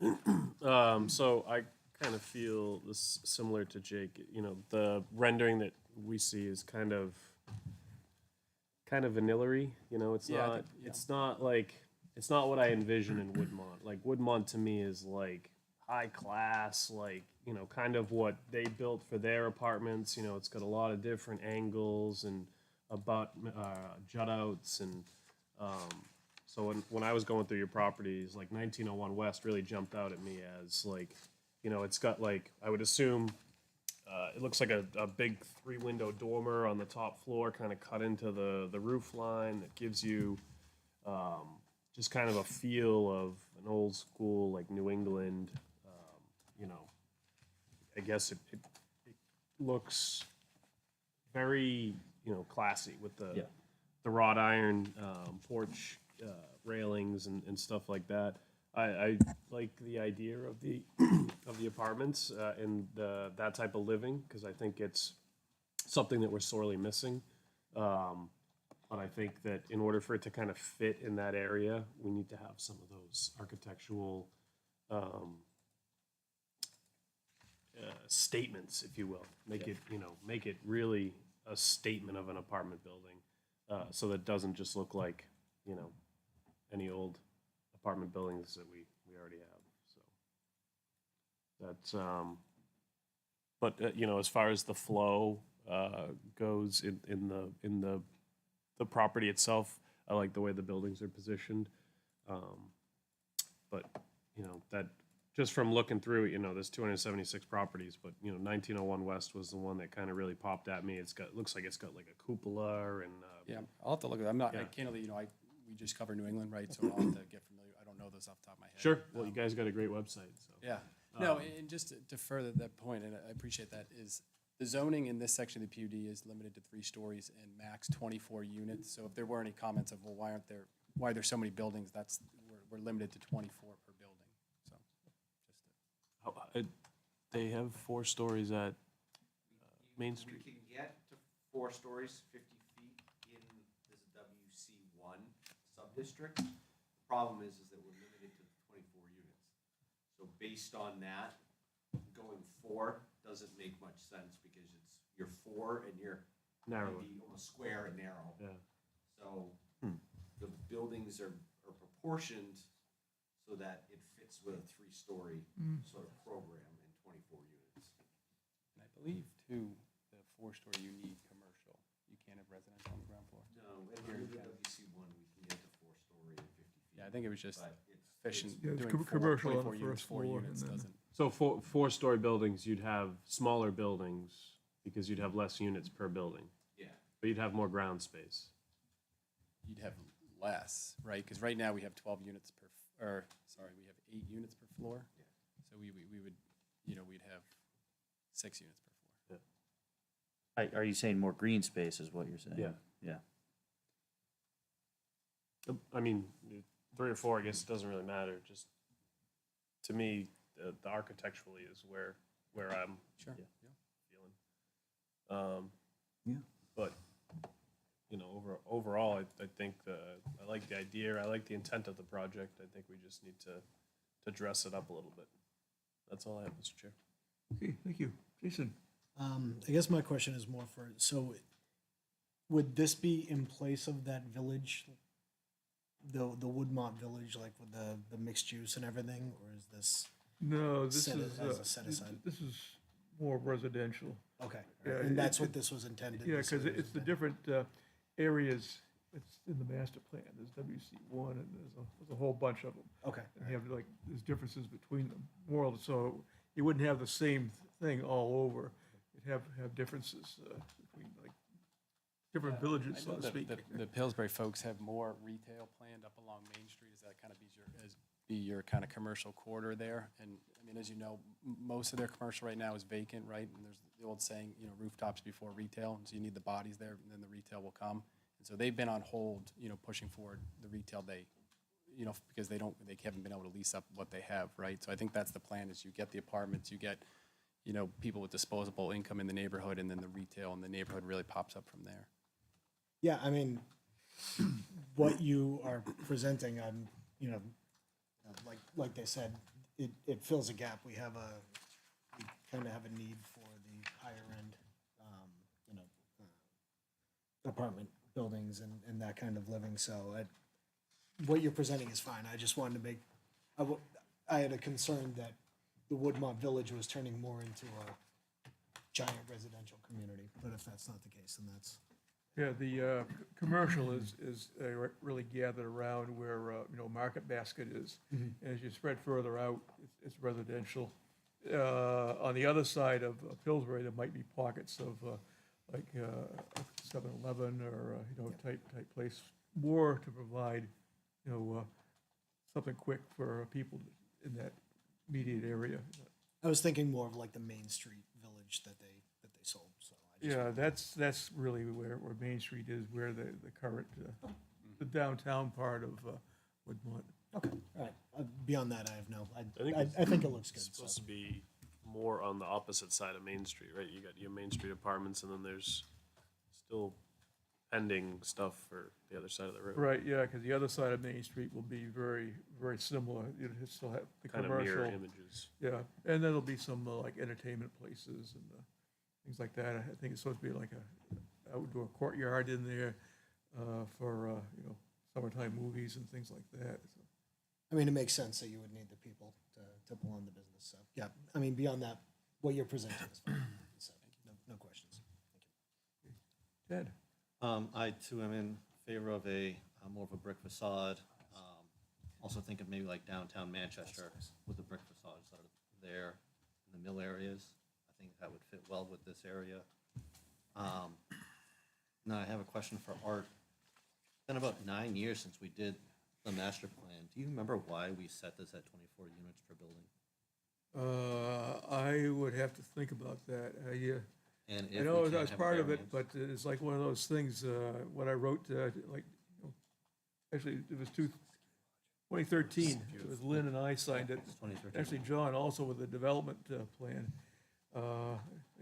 So I kind of feel this similar to Jake. You know, the rendering that we see is kind of vanillary. You know, it's Yeah, I not. think- yeah. It's not like. It's not what I envision in Woodmont. Like Woodmont to me is like high class. Like, you know, kind of what they built for their apartments. You know, it's got a lot of different angles and jut outs and. So when I was going through your properties, like 1901 West really jumped out at me as like, you know, it's got like, I would assume, it looks like a big 3-window dormer on the top floor, kind of cut into the roof line that gives you just kind of a feel of an old school, like New England, you know, I guess it looks very, you know, classy with the wrought iron porch railings and stuff like that. I like the idea of the of the apartments and that type of living because I think it's something that we're sorely missing. But I think that in order for it to kind of fit in that area, we need to have some of those architectural statements, if you will. Make it really a statement of an apartment building, so that it doesn't just look like, you know, any old apartment buildings that we already have. So that's but you know, as far as the flow goes in the property itself, I like the way the buildings are positioned. But you know, that just from looking through, you know, there's 276 properties, but you know, 1901 West was the one that kind of really popped at me. Looks like it's got like a cupola and Yeah, I'll have to look at it. I Yeah. candidly, you know, we just cover New England, right? So I'll have to get familiar. I don't know those off the top of my head. Sure. Well, you guys got a great website. So. Yeah. No, and just to further that point, and I appreciate that, is the zoning in this section of the PUD is limited to 3 stories and max 24 units. So if there were any comments of, well, why are there so many buildings? We're limited to 24 per building. So They have 4 stories at Main Street. We can get to 4 stories, 50 feet in this WC1 sub-district. The problem is that we're limited to 24 units. So based on that, going 4 doesn't make much sense because you're 4 and you're Narrower. maybe almost square and narrow. Yeah. So the buildings are proportioned so that it fits with a three-story sort of program in 24 units. And I believe too, the 4-story you need commercial. You can't have residential on the ground floor. No, and under the WC1, we can get to 4-story and 50 feet. Yeah, I think it was just But it's- efficient. Yeah, it's Doing commercial on 24 the units, first 4 floor, units and then- doesn't. So four-story buildings, you'd have smaller buildings because you'd have less units per building, Yeah. but you'd have more ground space. You'd have less, right? Because right now we have 12 units per, or, sorry, we have 8 units per floor. So we would, you know, we'd have 6 units per floor. Are you saying more green space is what you're saying? Yeah. Yeah. I mean, 3 or 4, I guess it doesn't really matter. Just to me, the architecturally is where I'm Sure. feeling. Yeah. But you know, overall, I think I like the idea. I like the intent of the project. I think we just need to dress it up a little bit. That's all I have, Mr. Chair. Okay, thank you. Jason? I guess my question is more for, so would this be in place of that village, the Woodmont Village, like with the mixed use and everything, or is this? No, this Set it is, as a set aside. this is more residential. Okay, Yeah, and that's it- what this was intended. Yeah, this because area was it's the intended. different areas, it's in the master plan. There's WC1 and there's a whole bunch of them. Okay, And you have like, there's differences between them. More so, you wouldn't have the same thing all over. You'd have differences between like different villages, I so know to the- speak. The Pillsbury folks have more retail planned up along Main Street. Is that kind of be your kind of commercial quarter there? And, I mean, as you know, most of their commercial right now is vacant, right? And there's the old saying, you know, rooftops before retail, and so you need the bodies there, and then the retail will come. And so they've been on hold, you know, pushing forward the retail you know, because they haven't been able to lease up what they have, right? So I think that's the plan, is you get the apartments, you get, you know, people with disposable income in the neighborhood, and then the retail in the neighborhood really pops up from there. Yeah, I mean, what you are presenting, I'm, you know, like they said, it fills a gap. We kind of have a need for the higher end, you know, apartment buildings and that kind of living. So what you're presenting is fine. I just wanted to make, I had a concern that the Woodmont Village was turning more into a giant residential community, but if that's not the case, then that's. Yeah, the commercial is really gathered around where, you know, Market Basket is. As you spread further out, it's residential. On the other side of Pillsbury, there might be pockets of like 7-Eleven or, you know, type place, more to provide, you know, something quick for people in that immediate area. I was thinking more of like the Main Street Village that they sold, so. I just- Yeah, that's really where Main Street is, where the current, the downtown part of Woodmont. Okay, all right. Beyond that, I have no, think I think it looks good, It's so. supposed to be more on the opposite side of Main Street, right? You got your Main Street apartments, and then there's still pending stuff for the other side of the road. Right, yeah, because the other side of Main Street will be very, very similar. You'll still have the Kind of mirror commercial. images. Yeah, and then there'll be some like entertainment places and things like that. I think it's supposed to be like a outdoor courtyard in there for, you know, summertime movies and things like that. So, I mean, it makes sense that you would need the people to pull on the business, so, yeah. I mean, beyond that, what you're presenting is fine. So, no questions. Ted? I too am in favor of more of a brick facade. Also think of maybe like downtown Manchester with the brick facades that are there in the mill areas. I think that would fit well with this area. Now I have a question for Art. It's been about 9 years since we did the master plan. Do you remember why we set this at 24 units per building? I would have to think about that. And I if know we I can't was have a part of it, variance? but it's like one of those things, what I wrote, like, you know, actually, it was 2013. It was Lynn and I signed it. 2013. Actually, John also with the development plan.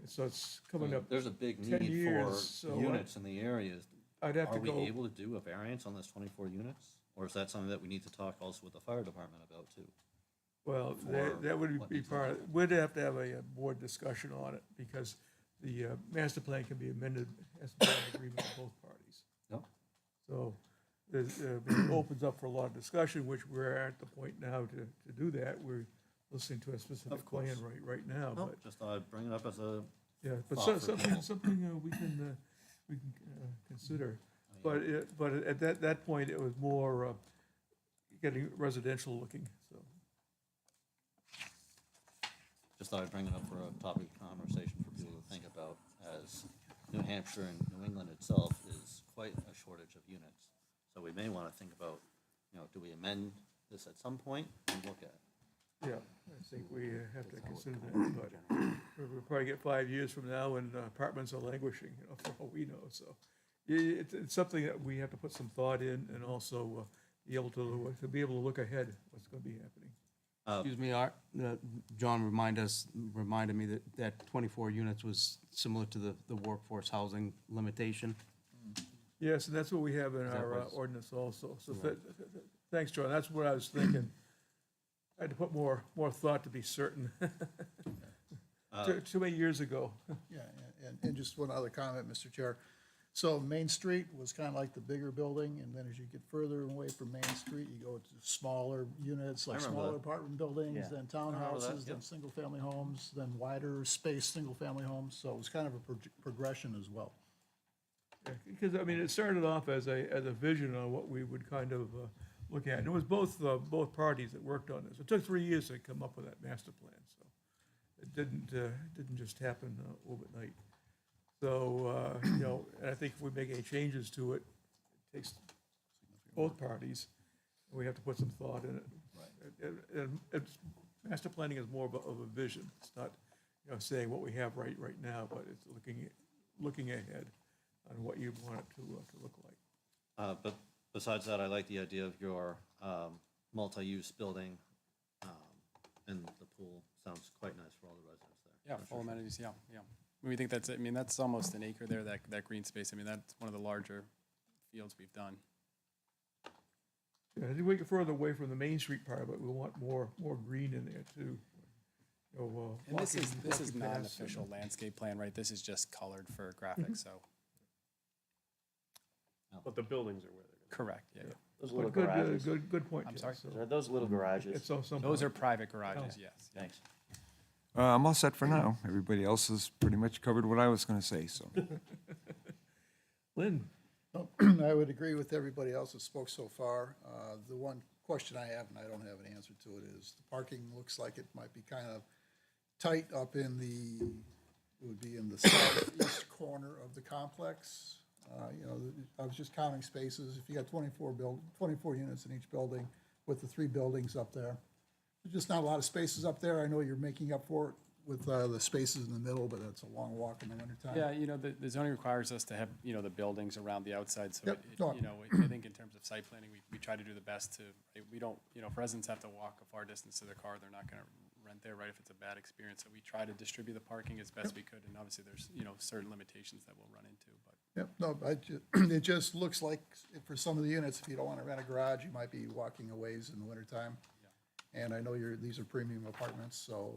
So it's coming up There's a big 10 need years, for so units in the areas. I'd have Are to we go. able to do a variance on this 24 units? Or is that something that we need to talk also with the fire department about too? Well, for that would what be needs to part, happen? we'd have to have a board discussion on it, because the master plan can be amended, has to be an agreement with both parties. No? So it opens up for a lot of discussion, which we're at the point now to do that. We're listening to a specific Of course. plan right now, No, but, just thought I'd bring it up as a, yeah, but thought for something, people. something we can consider. But at that point, it was more getting residential looking, so. just thought I'd bring it up for a topic of conversation for people to think about, as New Hampshire and New England itself is quite a shortage of units. So we may want to think about, do we amend this at some point and look at it? Yeah, I think we have to consider that, but we'll probably get 5 years from now and apartments are languishing, for all we know, so. It's something that we have to put some thought in and also be able to be able to look ahead what's gonna be happening. Excuse me, Art, John reminded me that 24 units was similar to the workforce housing limitation. Yes, and that's what we have in That our was- ordinance also, so thanks, John, that's what I was thinking. I had to put more thought to be certain. Too many years ago. Yeah, and just one other comment, Mr. Chair. So Main Street was kind of like the bigger building, and then as you get further away from Main Street, you go to smaller units, like remember smaller that. apartment buildings, Yeah. then remember that, townhouses, then yep. single-family homes, then wider space, single-family homes. So it was kind of a progression as well. Yeah, because, I mean, it started off as a vision on what we would kind of look at. And it was both parties that worked on this. It took 3 years to come up with that master plan, so it didn't just happen overnight. So, and I think if we make any changes to it, it takes both parties, and we have to put some thought in it. And master planning is more of a vision. It's not, saying what we have right now, but it's looking ahead on what you want it to look like. But besides that, I like the idea of your multi-use building, and the pool sounds quite nice for all the residents there. Yeah, That's full for sure. amenities, yeah. We think that's almost an acre there, that green space. I mean, that's one of the larger fields we've done. Yeah, I think we get further away from the Main Street part, but we want more green in there too. And this is walking paths not an and- official landscape plan, right? This is just colored for graphics, so, But the buildings are where they're correct, yeah. Those But little good, garages. good point. I'm Ted. sorry? So Are those little garages? it's also Those are private garages, yes. Thanks. I'm all set for now. Everybody else has pretty much covered what I was gonna say, so. Lynn, No, I would agree with everybody else that spoke so far. The one question I have, and I don't have an answer to it, is the parking looks like it might be kind of tight up in it would be in the southeast corner of the complex. I was just counting spaces. If you got 24 units in each building with the 3 buildings up there, there's just not a lot of spaces up there. I know you're making up for it with the spaces in the middle, but that's a long walk in the wintertime. Yeah, the zoning requires us to have, the buildings around the outside, so, Yep. I think in terms of site planning, we try to do the best to, we don't, if residents have to walk a far distance to their car, they're not gonna rent there, right, if it's a bad experience, so we try to distribute the parking as best we could, and obviously there's, certain limitations that we'll run into, but. Yep, no, it just looks like for some of the units, if you don't want to rent a garage, you might be walking a ways in the wintertime. And I know these are premium apartments, so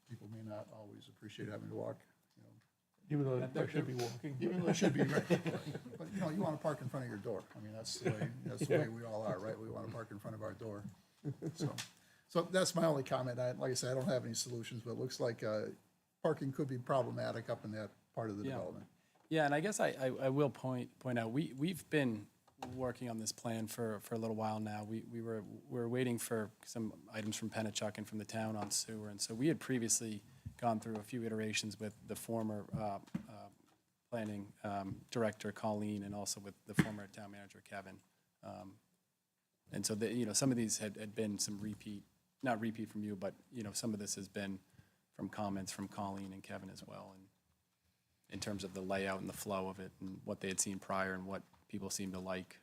people may not always appreciate having to walk, even though they should be walking. even though it should be, right. But, you want to park in front of your door. I mean, that's the way we all are, right? We want to park in front of our door. So that's my only comment. Like I said, I don't have any solutions, but it looks like parking could be problematic up in that part of the development. Yeah, and I guess I will point out, we've been working on this plan for a little while now. We're waiting for some items from Pennachuck and from the town on sewer, and so we had previously gone through a few iterations with the former planning director Colleen and also with the former town manager Kevin. And so some of these had been some not repeat from you, but some of this has been from comments from Colleen and Kevin as well, and in terms of the layout and the flow of it and what they had seen prior and what people seem to like.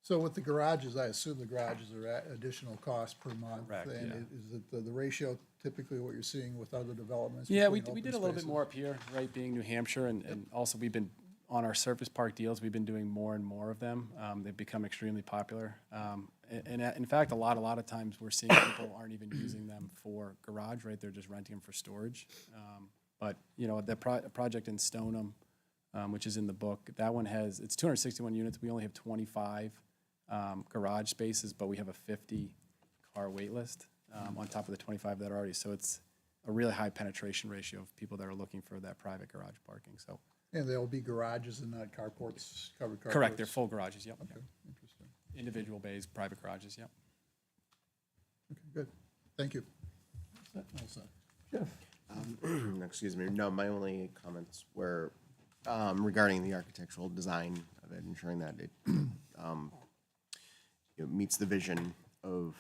So with the garages, I assume the garages are at additional cost per month. Correct, And yeah. is it the ratio typically what you're seeing with other developments? Yeah, we between did open a little bit spaces? more up here, right, being New Hampshire, and also we've been, on our surface park deals, we've been doing more and more of them. They've become extremely popular. And in fact, a lot of times we're seeing people aren't even using them for garage, right? They're just renting them for storage. But, the project in Stoneham, which is in the book. That one it's 261 units. We only have 25 garage spaces, but we have a 50-car wait list on top of the 25 that are already. So it's a really high penetration ratio of people that are looking for that private garage parking. So And there'll be garages and not carports, covered carports? correct, they're full garages, yep. Okay, interesting. Individual bays, private garages, yep. Okay, good. Thank you. All set. Jeff? Excuse me, no, my only comments were regarding the architectural design of it, ensuring that it meets the vision of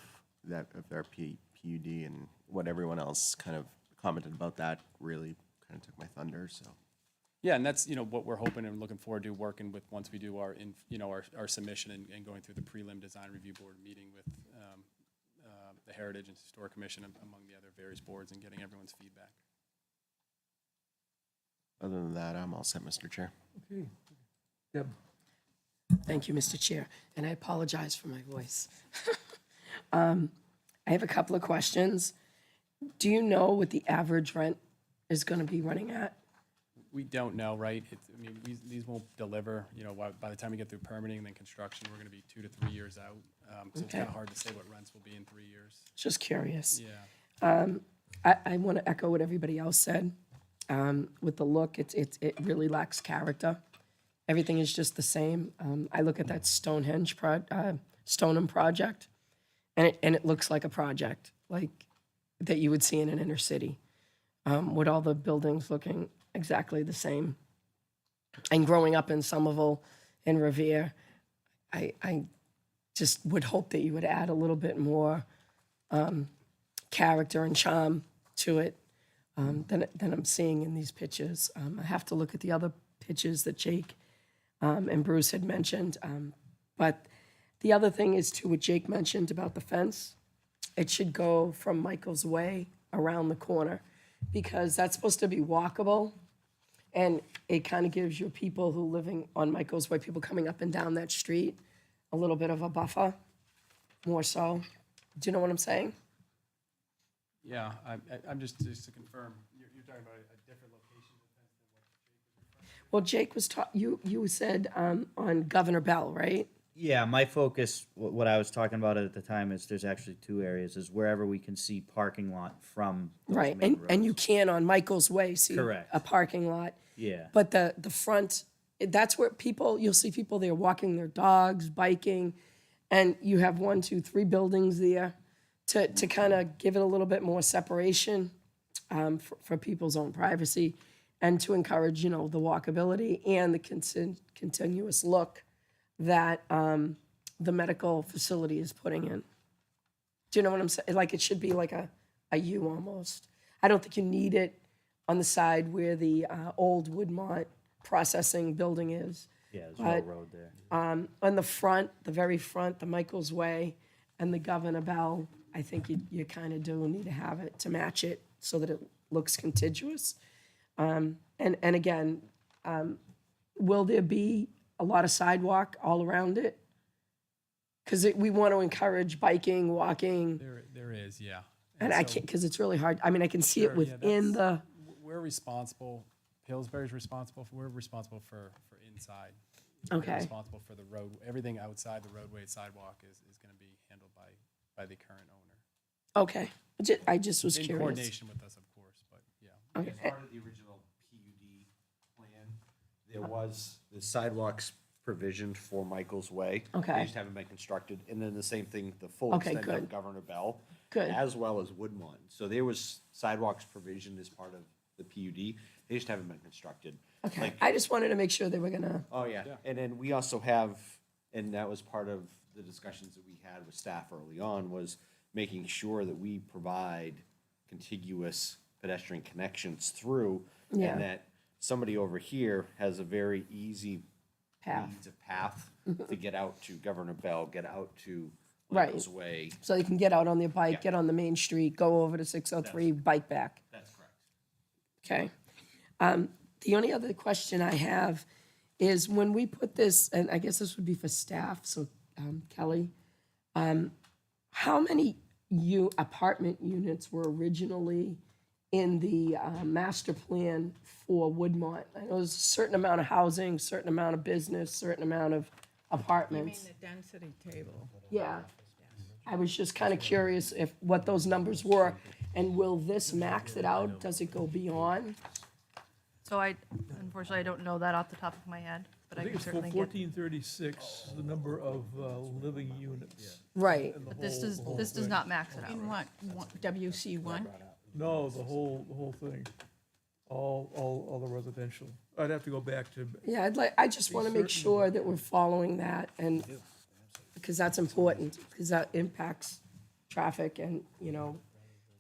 their PUD, and what everyone else kind of commented about that really kind of took my thunder, so. Yeah, and that's, what we're hoping and looking forward to working with once we do our submission and going through the prelim design review board, meeting with the Heritage and Historic Commission among the other various boards and getting everyone's feedback. Other than that, I'm all set, Mr. Chair. Okay. Deb? Thank you, Mr. Chair, and I apologize for my voice. I have a couple of questions. Do you know what the average rent is going to be running at? We don't know, right? These won't deliver, by the time we get through permitting and then construction, we're going to be 2 to 3 years out. So it's kind of hard to say what rents will be in 3 years. Just curious. Yeah. I want to echo what everybody else said. With the look, it really lacks character. Everything is just the same. I look at that Stoneham project, and it looks like a project like that you would see in an inner city, with all the buildings looking exactly the same. And growing up in Somerville and Revere, I just would hope that you would add a little bit more character and charm to it than I'm seeing in these pictures. I have to look at the other pictures that Jake and Bruce had mentioned. But the other thing is too, what Jake mentioned about the fence. It should go from Michael's Way around the corner, because that's supposed to be walkable. And it kind of gives your people who living on Michael's Way, people coming up and down that street, a little bit of a buffer, more so. Do you know what I'm saying? Yeah, I'm just to confirm, you're talking about a different location than what Jake was Well, Jake was you said on Governor Bell, right? Yeah, my focus, what I was talking about at the time is there's actually 2 areas, is wherever we can see parking lot from those Right, main and you roads. can on Michael's Way see Correct. a parking lot. Yeah. But the front, that's where you'll see people there walking their dogs, biking, and you have 1, 2, 3 buildings there to kind of give it a little bit more separation for people's own privacy, and to encourage, the walkability and the continuous look that the medical facility is putting in. Do you know what I'm saying? Like, it should be like a U almost. I don't think you need it on the side where the old Woodmont processing building is. Yeah, there's But, no road there. on the front, the very front, the Michael's Way and the Governor Bell, I think you kind of do need to have it to match it so that it looks contiguous. And again, will there be a lot of sidewalk all around it? Because we want to encourage biking, walking, There is, yeah. and I so- can't, because it's really hard. I mean, I can see it Sure, yeah, within that's- the, We're responsible, Pillsbury's responsible, we're responsible for inside. We're Okay. responsible for the road, everything outside the roadway sidewalk is going to be handled by the current owner. okay. I just was In curious. coordination with us, of course, but yeah. Okay. As part of the original PUD plan, there was the sidewalks provisioned for Michael's Way. Okay. They just haven't been constructed. And then the same thing, the full Okay, extent of good. Governor Bell. Good. As well as Woodmont. So there was sidewalks provisioned as part of the PUD. They just haven't been constructed. Okay, Like- I just wanted to make sure they were gonna, Oh, yeah. And then we also have, and that was part of the discussions that we had with staff early on, was making sure that we provide contiguous pedestrian connections through. Yeah. And that somebody over here has a very easy Path. needs a path to get out to Governor Bell, get out to Right. Michael's Way. so they can get out on their bike, Yeah. get on the main street, go over to 603, bike back. That's correct. Okay. The only other question I have is when we put this, and I guess this would be for staff, so Kelly, how many apartment units were originally in the master plan for Woodmont? I know there's a certain amount of housing, certain amount of business, certain amount of You mean apartments. the density table? Yeah. I was just kind of curious if, what those numbers were, and will this max it out? Does it go beyond? So unfortunately, I don't know that off the top of my head, but I I think can it's certainly get. 1436, the number of living units. Right. in the But this whole- does, the whole this does thing. not max it out. In what, WC one? No, the whole thing. All the residential. I'd have to go back to, Yeah, I just want to make sure that we're following that, and, because that's important, because that impacts traffic, and, you know,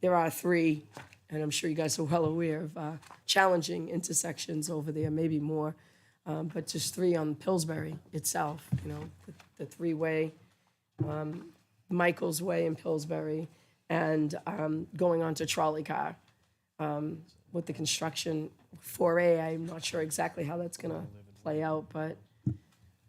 there are 3, and I'm sure you guys are well aware of challenging intersections over there, maybe more, but just 3 on Pillsbury itself, you know, the 3-way, Michael's Way in Pillsbury, and going on to Trolley Car. With the construction 4A, I'm not sure exactly how that's gonna play out, but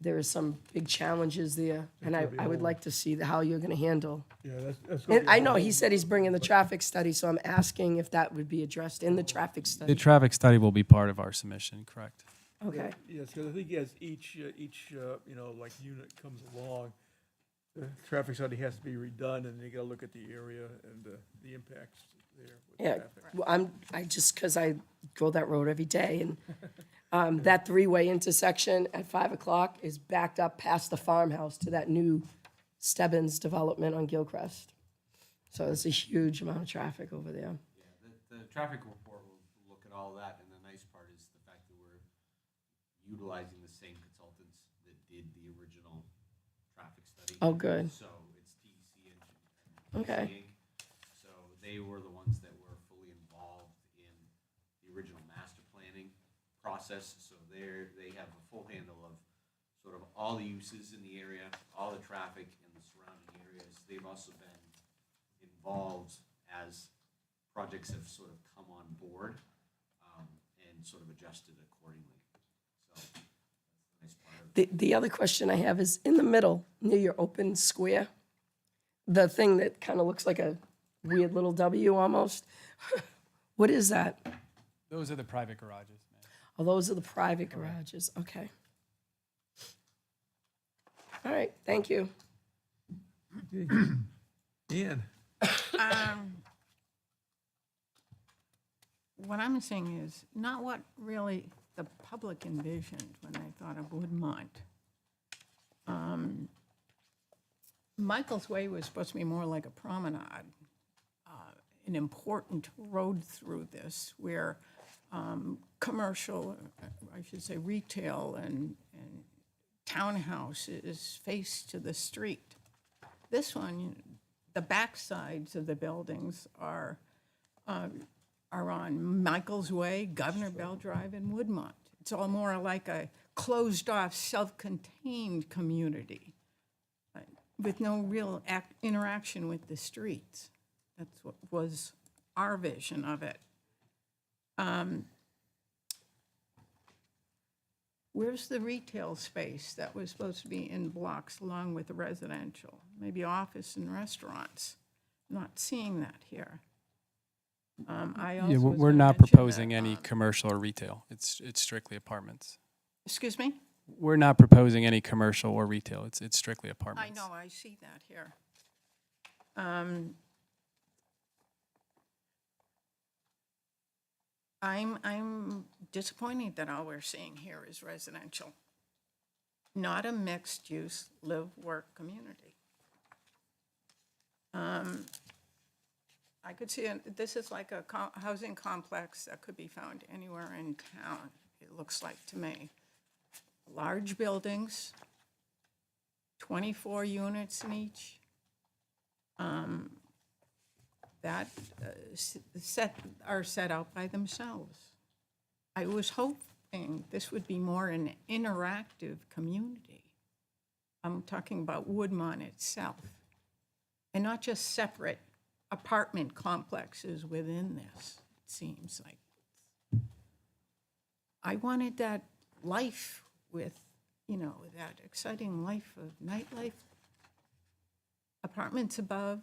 there are some big challenges there, and I would like to see how you're gonna handle. yeah, that's. gonna And be a I know whole- he said he's bringing the traffic study, so I'm asking if that would be addressed in the traffic The study. traffic study will be part of our submission, correct? Okay, Yes, because I think as each, you know, like unit comes along, the traffic study has to be redone, and you gotta look at the area and the impacts there with yeah, traffic. well, I just, because I go that road every day, and that 3-way intersection at 5 o'clock is backed up past the farmhouse to that new Stebbins development on Gilcrest. So there's a huge amount of traffic over there. The traffic report will look at all that, and the nice part is the fact that we're utilizing the same consultants that did the original traffic study. Oh, good. So it's TEC and Okay. TEC Inc. So they were the ones that were fully involved in the original master planning process. So they have a full handle of sort of all the uses in the area, all the traffic in the surrounding areas. They've also been involved as projects have sort of come on board and sort of adjusted accordingly. So that's the nice part of it. The other question I have is, in the middle, near your open square, the thing that kind of looks like a weird little W almost, what is that? Those are the private garages, man. Oh, those are the private garages, okay. All right, thank you. Ian, What I'm saying is not what really the public envisioned when they thought of Woodmont. Michael's Way was supposed to be more like a promenade, an important road through this where commercial, I should say retail and townhouse is faced to the street. This one, the back sides of the buildings are on Michael's Way, Governor Bell Drive, and Woodmont. It's all more like a closed-off, self-contained community with no real interaction with the streets. That's what was our vision of it. Where's the retail space that was supposed to be in blocks along with the residential? Maybe office and restaurants. Not seeing that here. I also Yeah, was we're gonna not mention proposing that, any commercial or retail. It's strictly apartments. Excuse me? We're not proposing any commercial or retail. It's strictly I apartments. know, I see that here. I'm disappointed that all we're seeing here is residential, not a mixed-use live-work community. I could see, this is like a housing complex that could be found anywhere in town, it looks like to me. Large buildings, 24 units in each. That are set out by themselves. I was hoping this would be more an interactive community. I'm talking about Woodmont itself, and not just separate apartment complexes within this, it seems like. I wanted that life with, you know, that exciting life of nightlife, apartments above,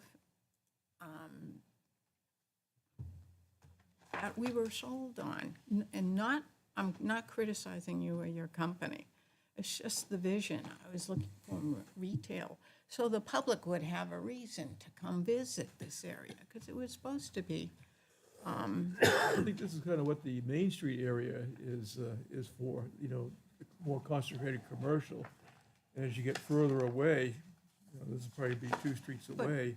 that we were sold on. And not, I'm not criticizing you or your company. It's just the vision. I was looking for retail, so the public would have a reason to come visit this area, because it was supposed to be. I think this is kind of what the Main Street area is for, you know, more concentrated commercial. And as you get further away, you know, this will probably be 2 streets away,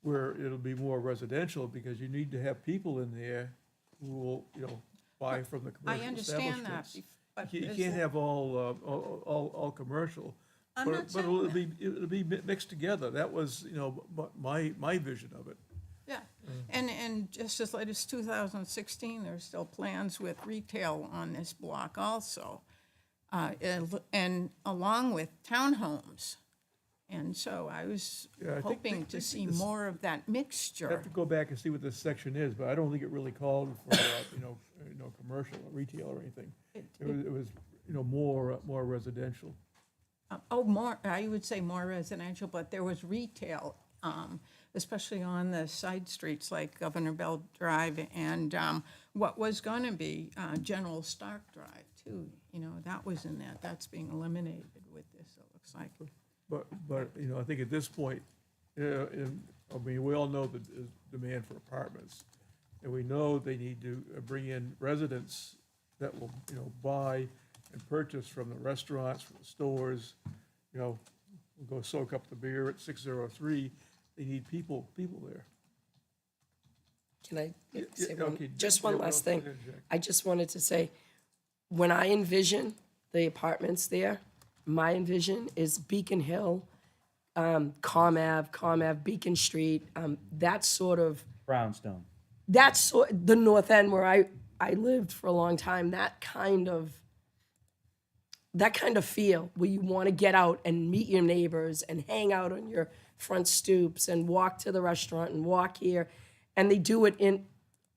where it'll be more residential, because you need to have people in there who will, you know, buy from the I commercial understand that, establishments. but You is can't that- have all commercial. I'm but- not But saying it'll be mixed together. That was, you know, my vision of it. Yeah, and just as late as 2016, there's still plans with retail on this block also, and along with townhomes. And so I was Yeah, I think- hoping to see more of that I mixture. have to go back and see what this section is, but I don't think it really called for, you know, commercial or retail or anything. It was, you know, more residential. More, I would say more residential, but there was retail, especially on the side streets like Governor Bell Drive and what was going to be General Stark Drive too. You know, that was in that. That's being eliminated with this, it looks like. But, you know, I think at this point, I mean, we all know the demand for apartments. And we know they need to bring in residents that will, you know, buy and purchase from the restaurants, from the stores, you know, go soak up the beer at 603. They need people there. Can I say Yeah, one, okay, just yeah, one well, last thing? interject. I just wanted to say, when I envision the apartments there, my envision is Beacon Hill, Comm Ave, Beacon Street, that sort of, Brownstone. the North End where I lived for a long time, that kind of feel where you want to get out and meet your neighbors and hang out on your front stoops and walk to the restaurant and walk here. And they do it in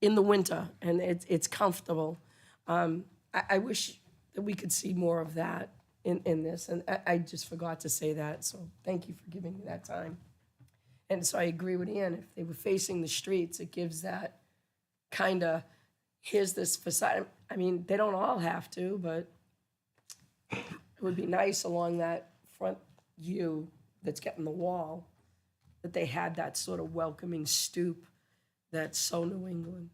the winter, and it's comfortable. I wish that we could see more of that in this, and I just forgot to say that, so thank you for giving me that time. And so I agree with Ian, if they were facing the streets, it gives that kind of, here's this facade. I mean, they don't all have to, but it would be nice along that front view that's getting the wall, that they had that sort of welcoming stoop that's so New England.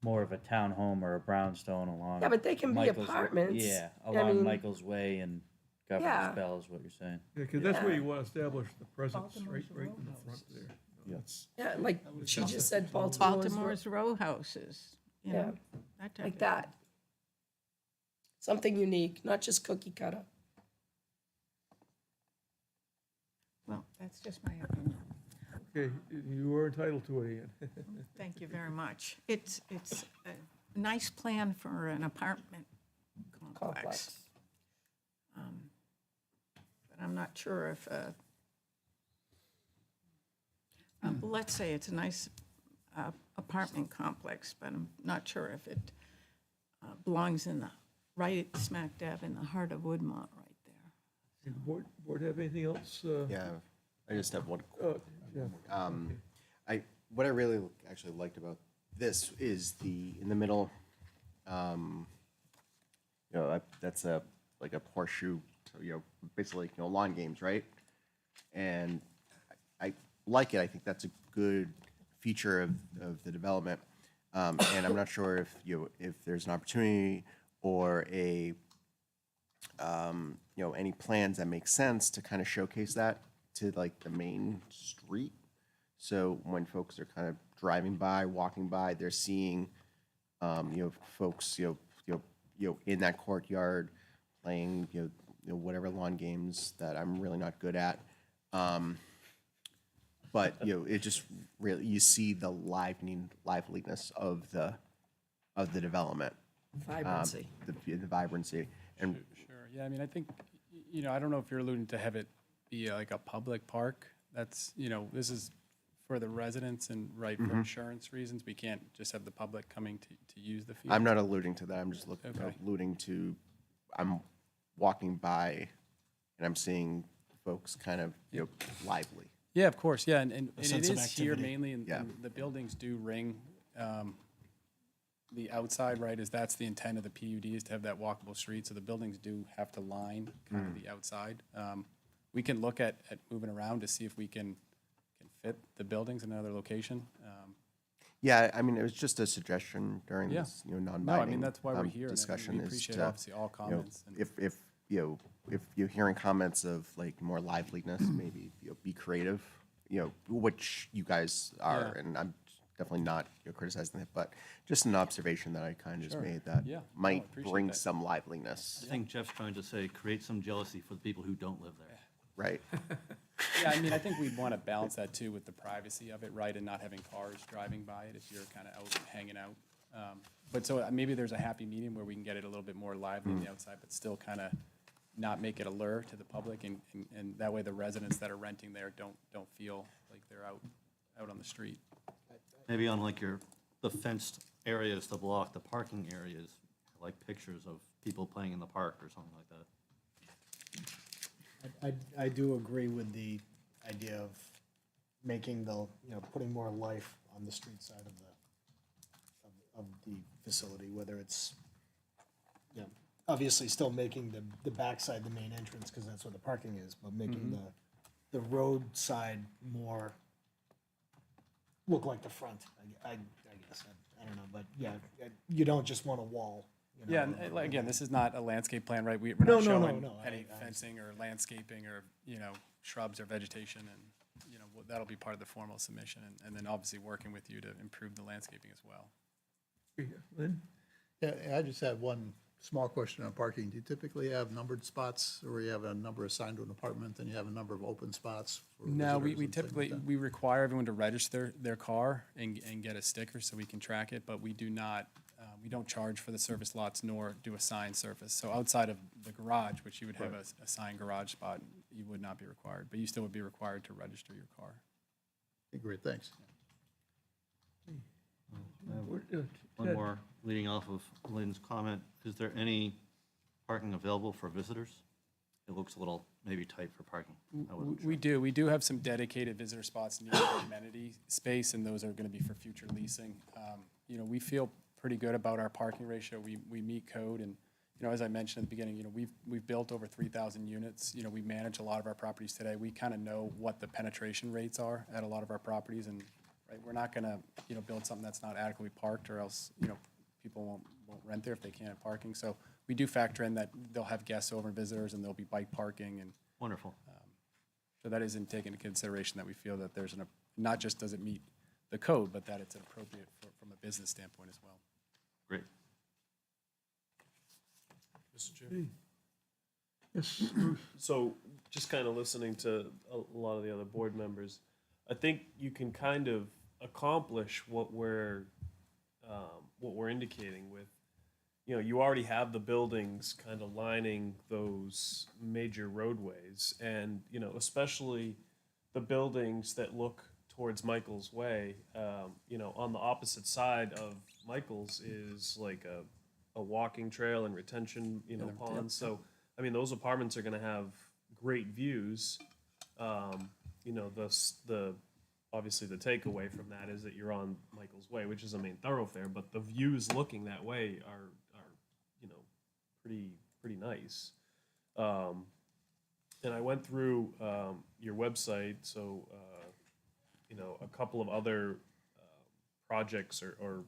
More of a townhome or a brownstone along. Yeah, but they can be Michael's- apartments. Yeah, I along mean- Michael's Way and Yeah. Governor's Bell is what you're saying. Yeah, because that's where Yeah. you want to establish the presence, right in the front there. That's Yeah, like she just said, Baltimore's. Baltimore's row houses, you know, that type Like of- that. Something unique, not just cookie cutter. Well, that's just my opinion. Okay, you are entitled to it, Ian. Thank you very much. It's a nice plan for an apartment complex. But I'm not sure if, let's say it's a nice apartment complex, but I'm not sure if it belongs in the, right smack dab in the heart of Woodmont right there. Does the board have anything else? Yeah, I just have one. Yeah. What I really actually liked about this is in the middle, that's like a horseshoe, so, basically, lawn games, right? And I like it. I think that's a good feature of the development. And I'm not sure if there's an opportunity or any plans that make sense to kind of showcase that to like the main street. So when folks are kind of driving by, walking by, they're seeing, folks, in that courtyard playing, whatever lawn games that I'm really not good at. But, it just really, you see the liveliness of the development. Vibrancy. The vibrancy. And Sure, yeah, I mean, I think, I don't know if you're alluding to have it be like a public park. That's, this is for the residents and for insurance reasons. We can't just have the public coming to use the field. I'm not alluding to that. I'm just Okay. alluding to, I'm walking by and I'm seeing folks kind of, lively. Yeah, of course, yeah, and it sense of is here activity. mainly, and Yeah. and the buildings do ring the outside, right, is that's the intent of the PUD, is to have that walkable street, so the buildings do have to line kind of the outside. We can look at moving around to see if we can fit the buildings in another location. Yeah, I mean, it was just a suggestion during Yeah. this, non-binding that's why we're here, and discussion we is appreciate to, obviously all comments. and- if you're hearing comments of like more liveliness, maybe, be creative, which you guys are, Yeah. and I'm definitely not, criticizing it, but just an observation that I kind of just Sure. made that Yeah. No, I might appreciate bring that. some liveliness, I think Jeff's trying to say, create some jealousy for the people who don't live there. right? Yeah, I mean, I think we'd want to balance that too with the privacy of it, right, and not having cars driving by it if you're kind of out hanging out. But so maybe there's a happy medium where we can get it a little bit more lively on the outside, but still kind of not make it a lure to the public, and that way the residents that are renting there don't feel like they're out on the street. Maybe on like the fenced areas to block the parking areas, like pictures of people playing in the park or something like that. I do agree with the idea of making putting more life on the street side of the facility, whether it's, obviously still making the backside the main entrance, because that's where the parking is, but making the road side more look like the front, I guess, I don't know, but yeah, you don't just want a wall. Yeah, and again, this is not a landscape plan, right? We're No, not no, no, showing no, any I fencing or landscaping or, shrubs or vegetation, and, that'll be part of the formal submission, and then obviously working with you to improve the landscaping as well. Lynn? Yeah, I just had one small question on parking. Do you typically have numbered spots, or you have a number assigned to an apartment, and you have a number of open spots for No, visitors we and things like typically, that? we require everyone to register their car and get a sticker so we can track it, but we do not, we don't charge for the service lots nor do a sign surface. So outside of the garage, which you would have a signed garage spot, you would not be required, but you still would be required to register your car. Okay, great, thanks. One Ted? more, leading off of Lynn's comment, is there any parking available for visitors? It looks a little maybe tight for parking. I wasn't We do. We do have some dedicated visitor spots near the amenity space, and those are going to be for future leasing. We feel pretty good about our parking ratio. We meet code, and, as I mentioned at the beginning, we've built over 3,000 units. We manage a lot of our properties today. We kind of know what the penetration rates are at a lot of our properties, and, right, we're not going to, build something that's not adequately parked, or else, people won't rent there if they can't have parking. So we do factor in that they'll have guests over and visitors, and there'll be bike parking, and Wonderful. so that is in taken into consideration, that we feel that there's not just does it meet the code, but that it's appropriate from a business standpoint as well. Great. Mr. Chairman? Yes, Bruce? So, just kind of listening to a lot of the other board members, I think you can kind of accomplish what we're indicating with, you already have the buildings kind of lining those major roadways, and, especially the buildings that look towards Michael's Way, on the opposite side of Michael's is like a walking trail and retention, ponds. So, I mean, those apartments are gonna have great views. The obviously the takeaway from that is that you're on Michael's Way, which is a main thoroughfare, but the views looking that way are pretty nice. And I went through your website, so a couple of other projects or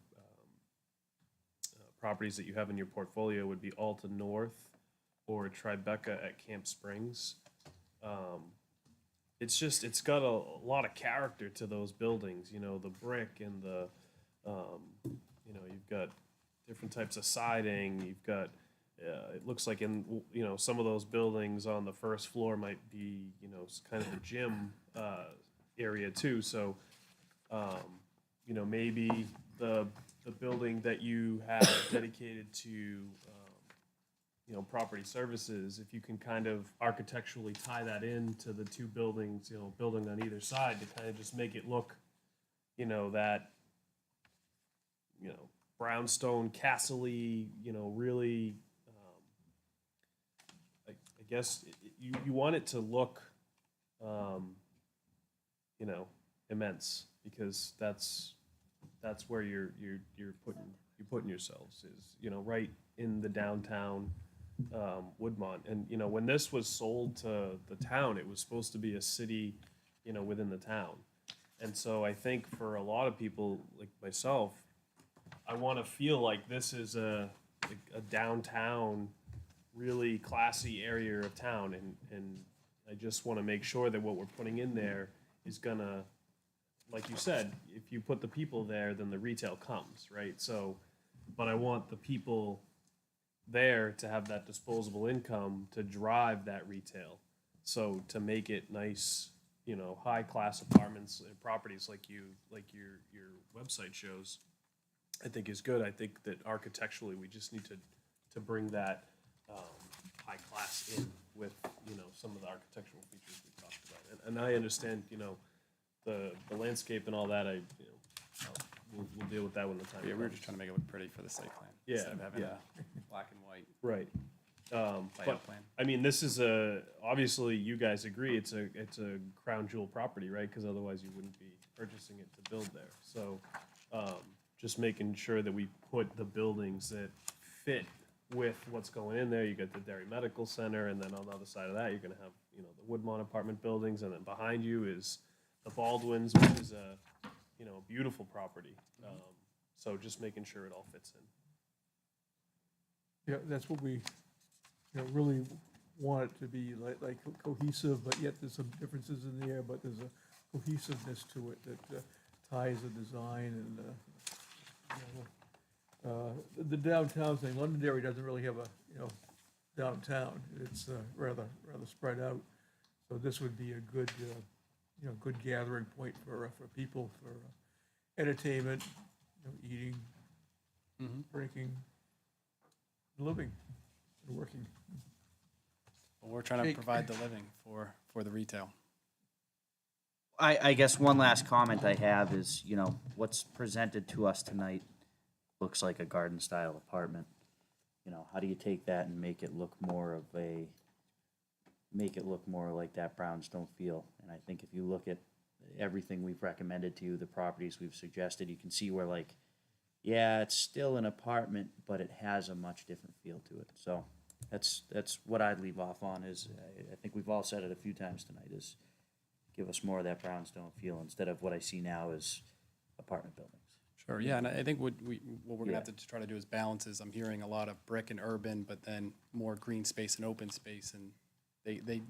properties that you have in your portfolio would be Alta North or Tribeca at Camp Springs. It's got a lot of character to those buildings, the brick and the, you've got different types of siding, you've got, it looks like in, some of those buildings on the first floor might be, kind of a gym area too. So, maybe the building that you have dedicated to, property services, if you can kind of architecturally tie that into the two buildings, building on either side to kind of just make it look, that, brownstone castle-y, really, I guess you want it to look, immense, because that's that's where you're putting yourselves is, you know, right in the downtown Woodmont. And, you know, when this was sold to the town, it was supposed to be a city, you know, within the town. And so I think for a lot of people like myself, I want to feel like this is a downtown, really classy area of town. And I just want to make sure that what we're putting in there is gonna, like you said, if you put the people there, then the retail comes, right? So, but I want the people there to have that disposable income to drive that retail. So to make it nice, you know, high-class apartments and properties like your website shows, I think is good. I think that architecturally, we just need to bring that high class in with, you know, some of the architectural features we talked about. And I understand, you know, the landscape and all that, we'll deal with that when the time comes. Yeah, we were just trying to make it look pretty for the site plan. Yeah, Instead of having yeah. a black and white Right. But, layout plan. I mean, this is obviously you guys agree it's a crown jewel property, right? Because otherwise you wouldn't be purchasing it to build there. So just making sure that we put the buildings that fit with what's going in there. You got the Derry Medical Center, and then on the other side of that, you're gonna have, you know, the Woodmont apartment buildings, and then behind you is the Baldwins, which is a, you know, beautiful property. So just making sure it all fits in. Yeah, that's what we, you know, really want it to be like cohesive, but yet there's some differences in there, but there's a cohesiveness to it that ties the design and, you know, the downtown thing. Londonderry doesn't really have a, you know, downtown. It's rather spread out. So this would be a good, you know, good gathering point for people, for entertainment, you know, eating, drinking, living, and working. Well, we're trying to provide the living for the retail. I guess one last comment I have is, you know, what's presented to us tonight looks like a garden-style apartment. You know, how do you take that and make it look more like that brownstone feel? And I think if you look at everything we've recommended to you, the properties we've suggested, you can see where, like, yeah, it's still an apartment, but it has a much different feel to it. So that's what I'd leave off on is, I think we've all said it a few times tonight, is give us more of that brownstone feel instead of what I see now as apartment buildings. Sure, yeah, and I think what we're gonna Yeah. have to try to do is balance is, I'm hearing a lot of brick and urban, but then more green space and open space, and they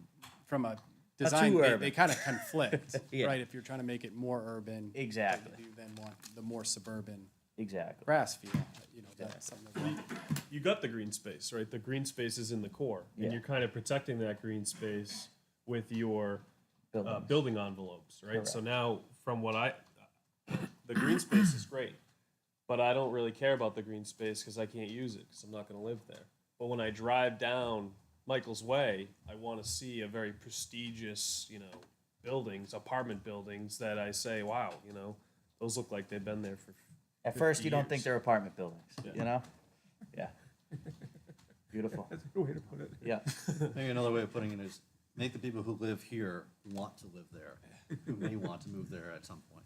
from a design, too they urban. kind of conflict, Yeah. right? If you're trying to make it more urban. Exactly. but you then want the more suburban Exactly. grass feel, you know, that's something that You got the green space, right? The green space is in the core, and Yeah. you're kind of protecting that green space with your Buildings. building envelopes, right? So Correct. now, from what the green space is great, but I don't really care about the green space because I can't use it because I'm not going to live there. But when I drive down Michael's Way, I want to see a very prestigious, you know, buildings, apartment buildings that I say, wow, you know, those look like they've been there for At first, 50 you don't years. think they're apartment buildings, Yeah. you know? Yeah. Beautiful. That's a good way to put it. Yeah. Maybe another way of putting it is, make the people who live here want to live there, who may want to move there at some point.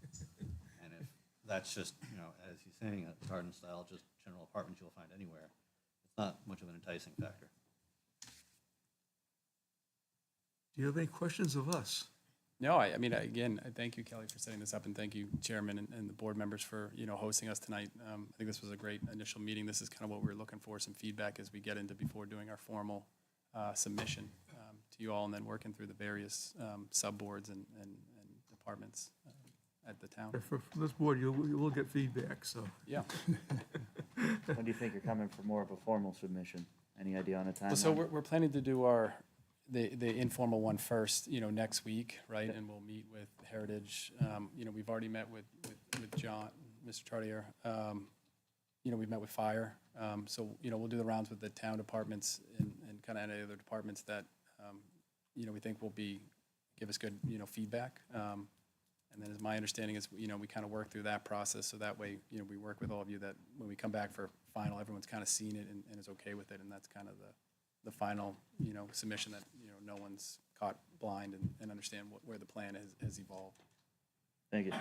And if that's just, you know, as he's saying, a garden style, just general apartments you'll find anywhere, it's not much of an enticing factor. Do you have any questions of us? No, I mean, again, I thank you, Kelly, for setting this up, and thank you, Chairman, and the board members for, you know, hosting us tonight. I think this was a great initial meeting. This is kind of what we were looking for, some feedback as we get into before doing our formal submission to you all, and then working through the various sub-boards and departments at the town. From this board, you will get feedback, so. Yeah. When do you think you're coming for more of a formal submission? Any idea on a timeline? So we're planning to do the informal one first, you know, next week, right? And we'll meet with Heritage. You know, we've already met with John, Mr. Chartier. You know, we've met with Fire. So, you know, we'll do the rounds with the town departments and kind of any other departments that, you know, we think will give us good, you know, feedback. And then as my understanding is, you know, we kind of work through that process. So that way, you know, we work with all of you that when we come back for final, everyone's kind of seen it and is okay with it. And that's kind of the final, you know, submission that, you know, no one's caught blind and understand where the plan has evolved. Thank you.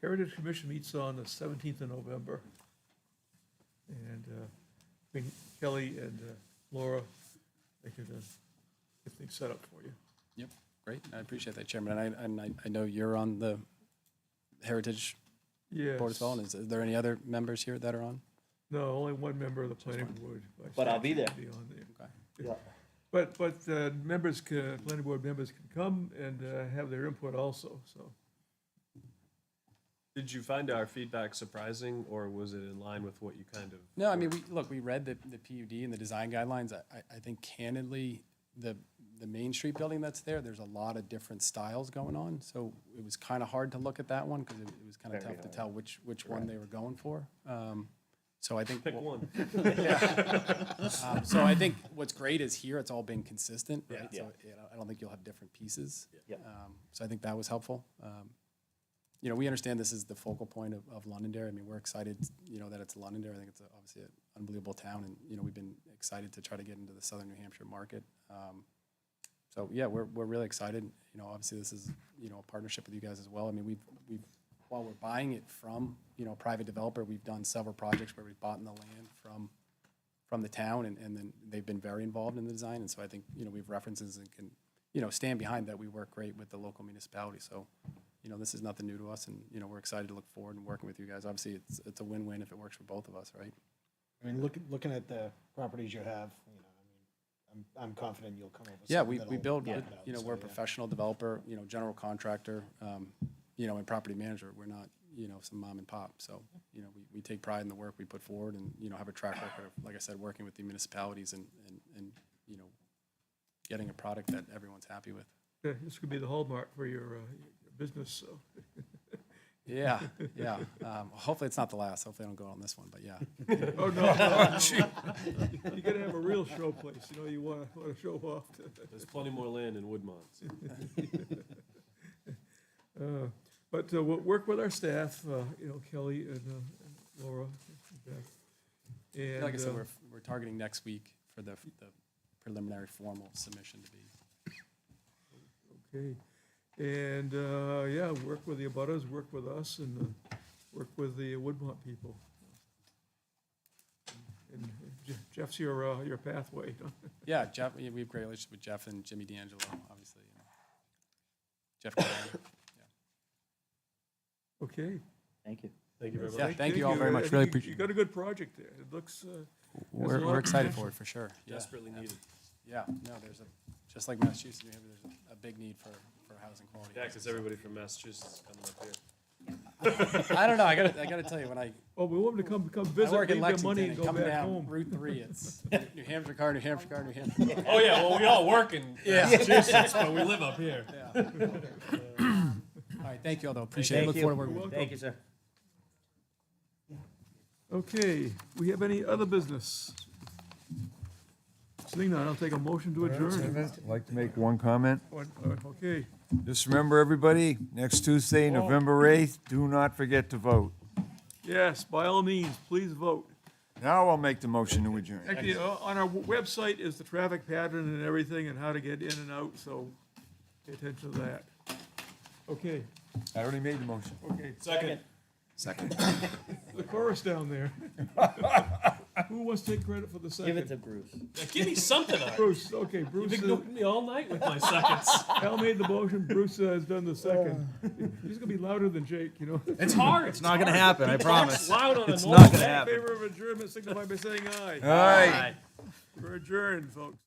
Heritage Commission meets on the 17th of November. And between Kelly and Laura, they could get things set up for you. Yep, great. I appreciate that, Chairman. And I know you're on the Heritage Board as well. And is there any other members here that are on? No, only one member of the planning board. by But I'll be statute there. can on there. Okay. But members can, planning board members can come and have their input also, so. Did you find our feedback surprising, or was it in line with what you kind of? No, I mean, we read the PUD and the design guidelines. I think candidly, the Main Street building that's there, there's a lot of different styles going on. So it was kind of hard to look at that one because it was kind of tough to tell which one they were going for. So I think. Pick one. So I think what's great is here, it's all been consistent, right? Yeah. So I don't think you'll have different pieces. Yeah. So I think that was helpful. We understand this is the focal point of Londonderry. I mean, we're excited, that it's Londonderry. I think it's obviously an unbelievable town, and, we've been excited to try to get into the southern New Hampshire market. So yeah, we're really excited. Obviously this is, a partnership with you guys as well. I mean, we've while we're buying it from, a private developer, we've done several projects where we've bought in the land from the town, and then they've been very involved in the design. And so I think, we have references and can, stand behind that. We work great with the local municipality. So, this is nothing new to us, and, we're excited to look forward and working with you guys. Obviously, it's a win-win if it works for both of us, right? I mean, looking at the properties you have, I'm confident you'll come up with Yeah, something we that'll build, knock it out, we're a so, yeah. professional developer, general contractor, and property manager. We're not, some mom and pop. So, we take pride in the work we put forward and, have a track record of, like I said, working with the municipalities and getting a product that everyone's happy with. Yeah, this could be the hallmark for your business, so. Yeah. Hopefully it's not the last. Hopefully I don't go on this one, but yeah. Oh, no, gee. You gotta have a real show place, you wanna show off. There's plenty more land in Woodmont. But we'll work with our staff, Kelly and Laura. And Like I said, we're targeting next week for the preliminary formal submission to be. Okay, and, work with the abutters, work with us, and work with the Woodmont people. And Jeff's your pathway. Yeah, Jeff, we have great relationship with Jeff and Jimmy D'Angelo, obviously. Jeff. Carter. Okay. Thank you. Thank you very much. Yeah, thank you all very much. Really appreciate You it. got a good project there. It looks. has a lot We're of excited potential. for it, for sure. Yeah. Desperately needed. Yeah, no, just like Massachusetts, New Hampshire, there's a big need for housing quality. Yeah, because everybody from Massachusetts is coming up here. I don't know, I gotta tell you, when I Oh, we want them to come I visit, work in leave their money Lexington and and go coming back down home. Route 3, it's New Hampshire car, New Hampshire car, New Hampshire car. Oh, yeah, well, we all work in Massachusetts, but we live up here. Yeah. All right, thank you all, though, appreciate it, look forward to working with you. Thank you, sir. Okay, we have any other business? Seeing none, I'll take a motion to adjourn. I'd like to make one comment. Okay, Just remember, everybody, next Tuesday, November 8th, do not forget to vote. yes, by all means, please vote. Now I'll make the motion to adjourn. Actually, on our website is the traffic pattern and everything and how to get in and out, so pay attention to that. Okay, I already made the motion. okay. Second. The chorus down there. Who wants to take credit for the second? Give it to Bruce. Yeah, give me something. Bruce, okay, Bruce. You've ignored me all night with my seconds. Al made the motion, Bruce has done the second. He's gonna be louder than Jake, It's hard. It's not gonna happen, I promise. Loud on a It's normal not gonna day. In favor of adjournment, signify by saying aye. All right. We're adjourned, folks.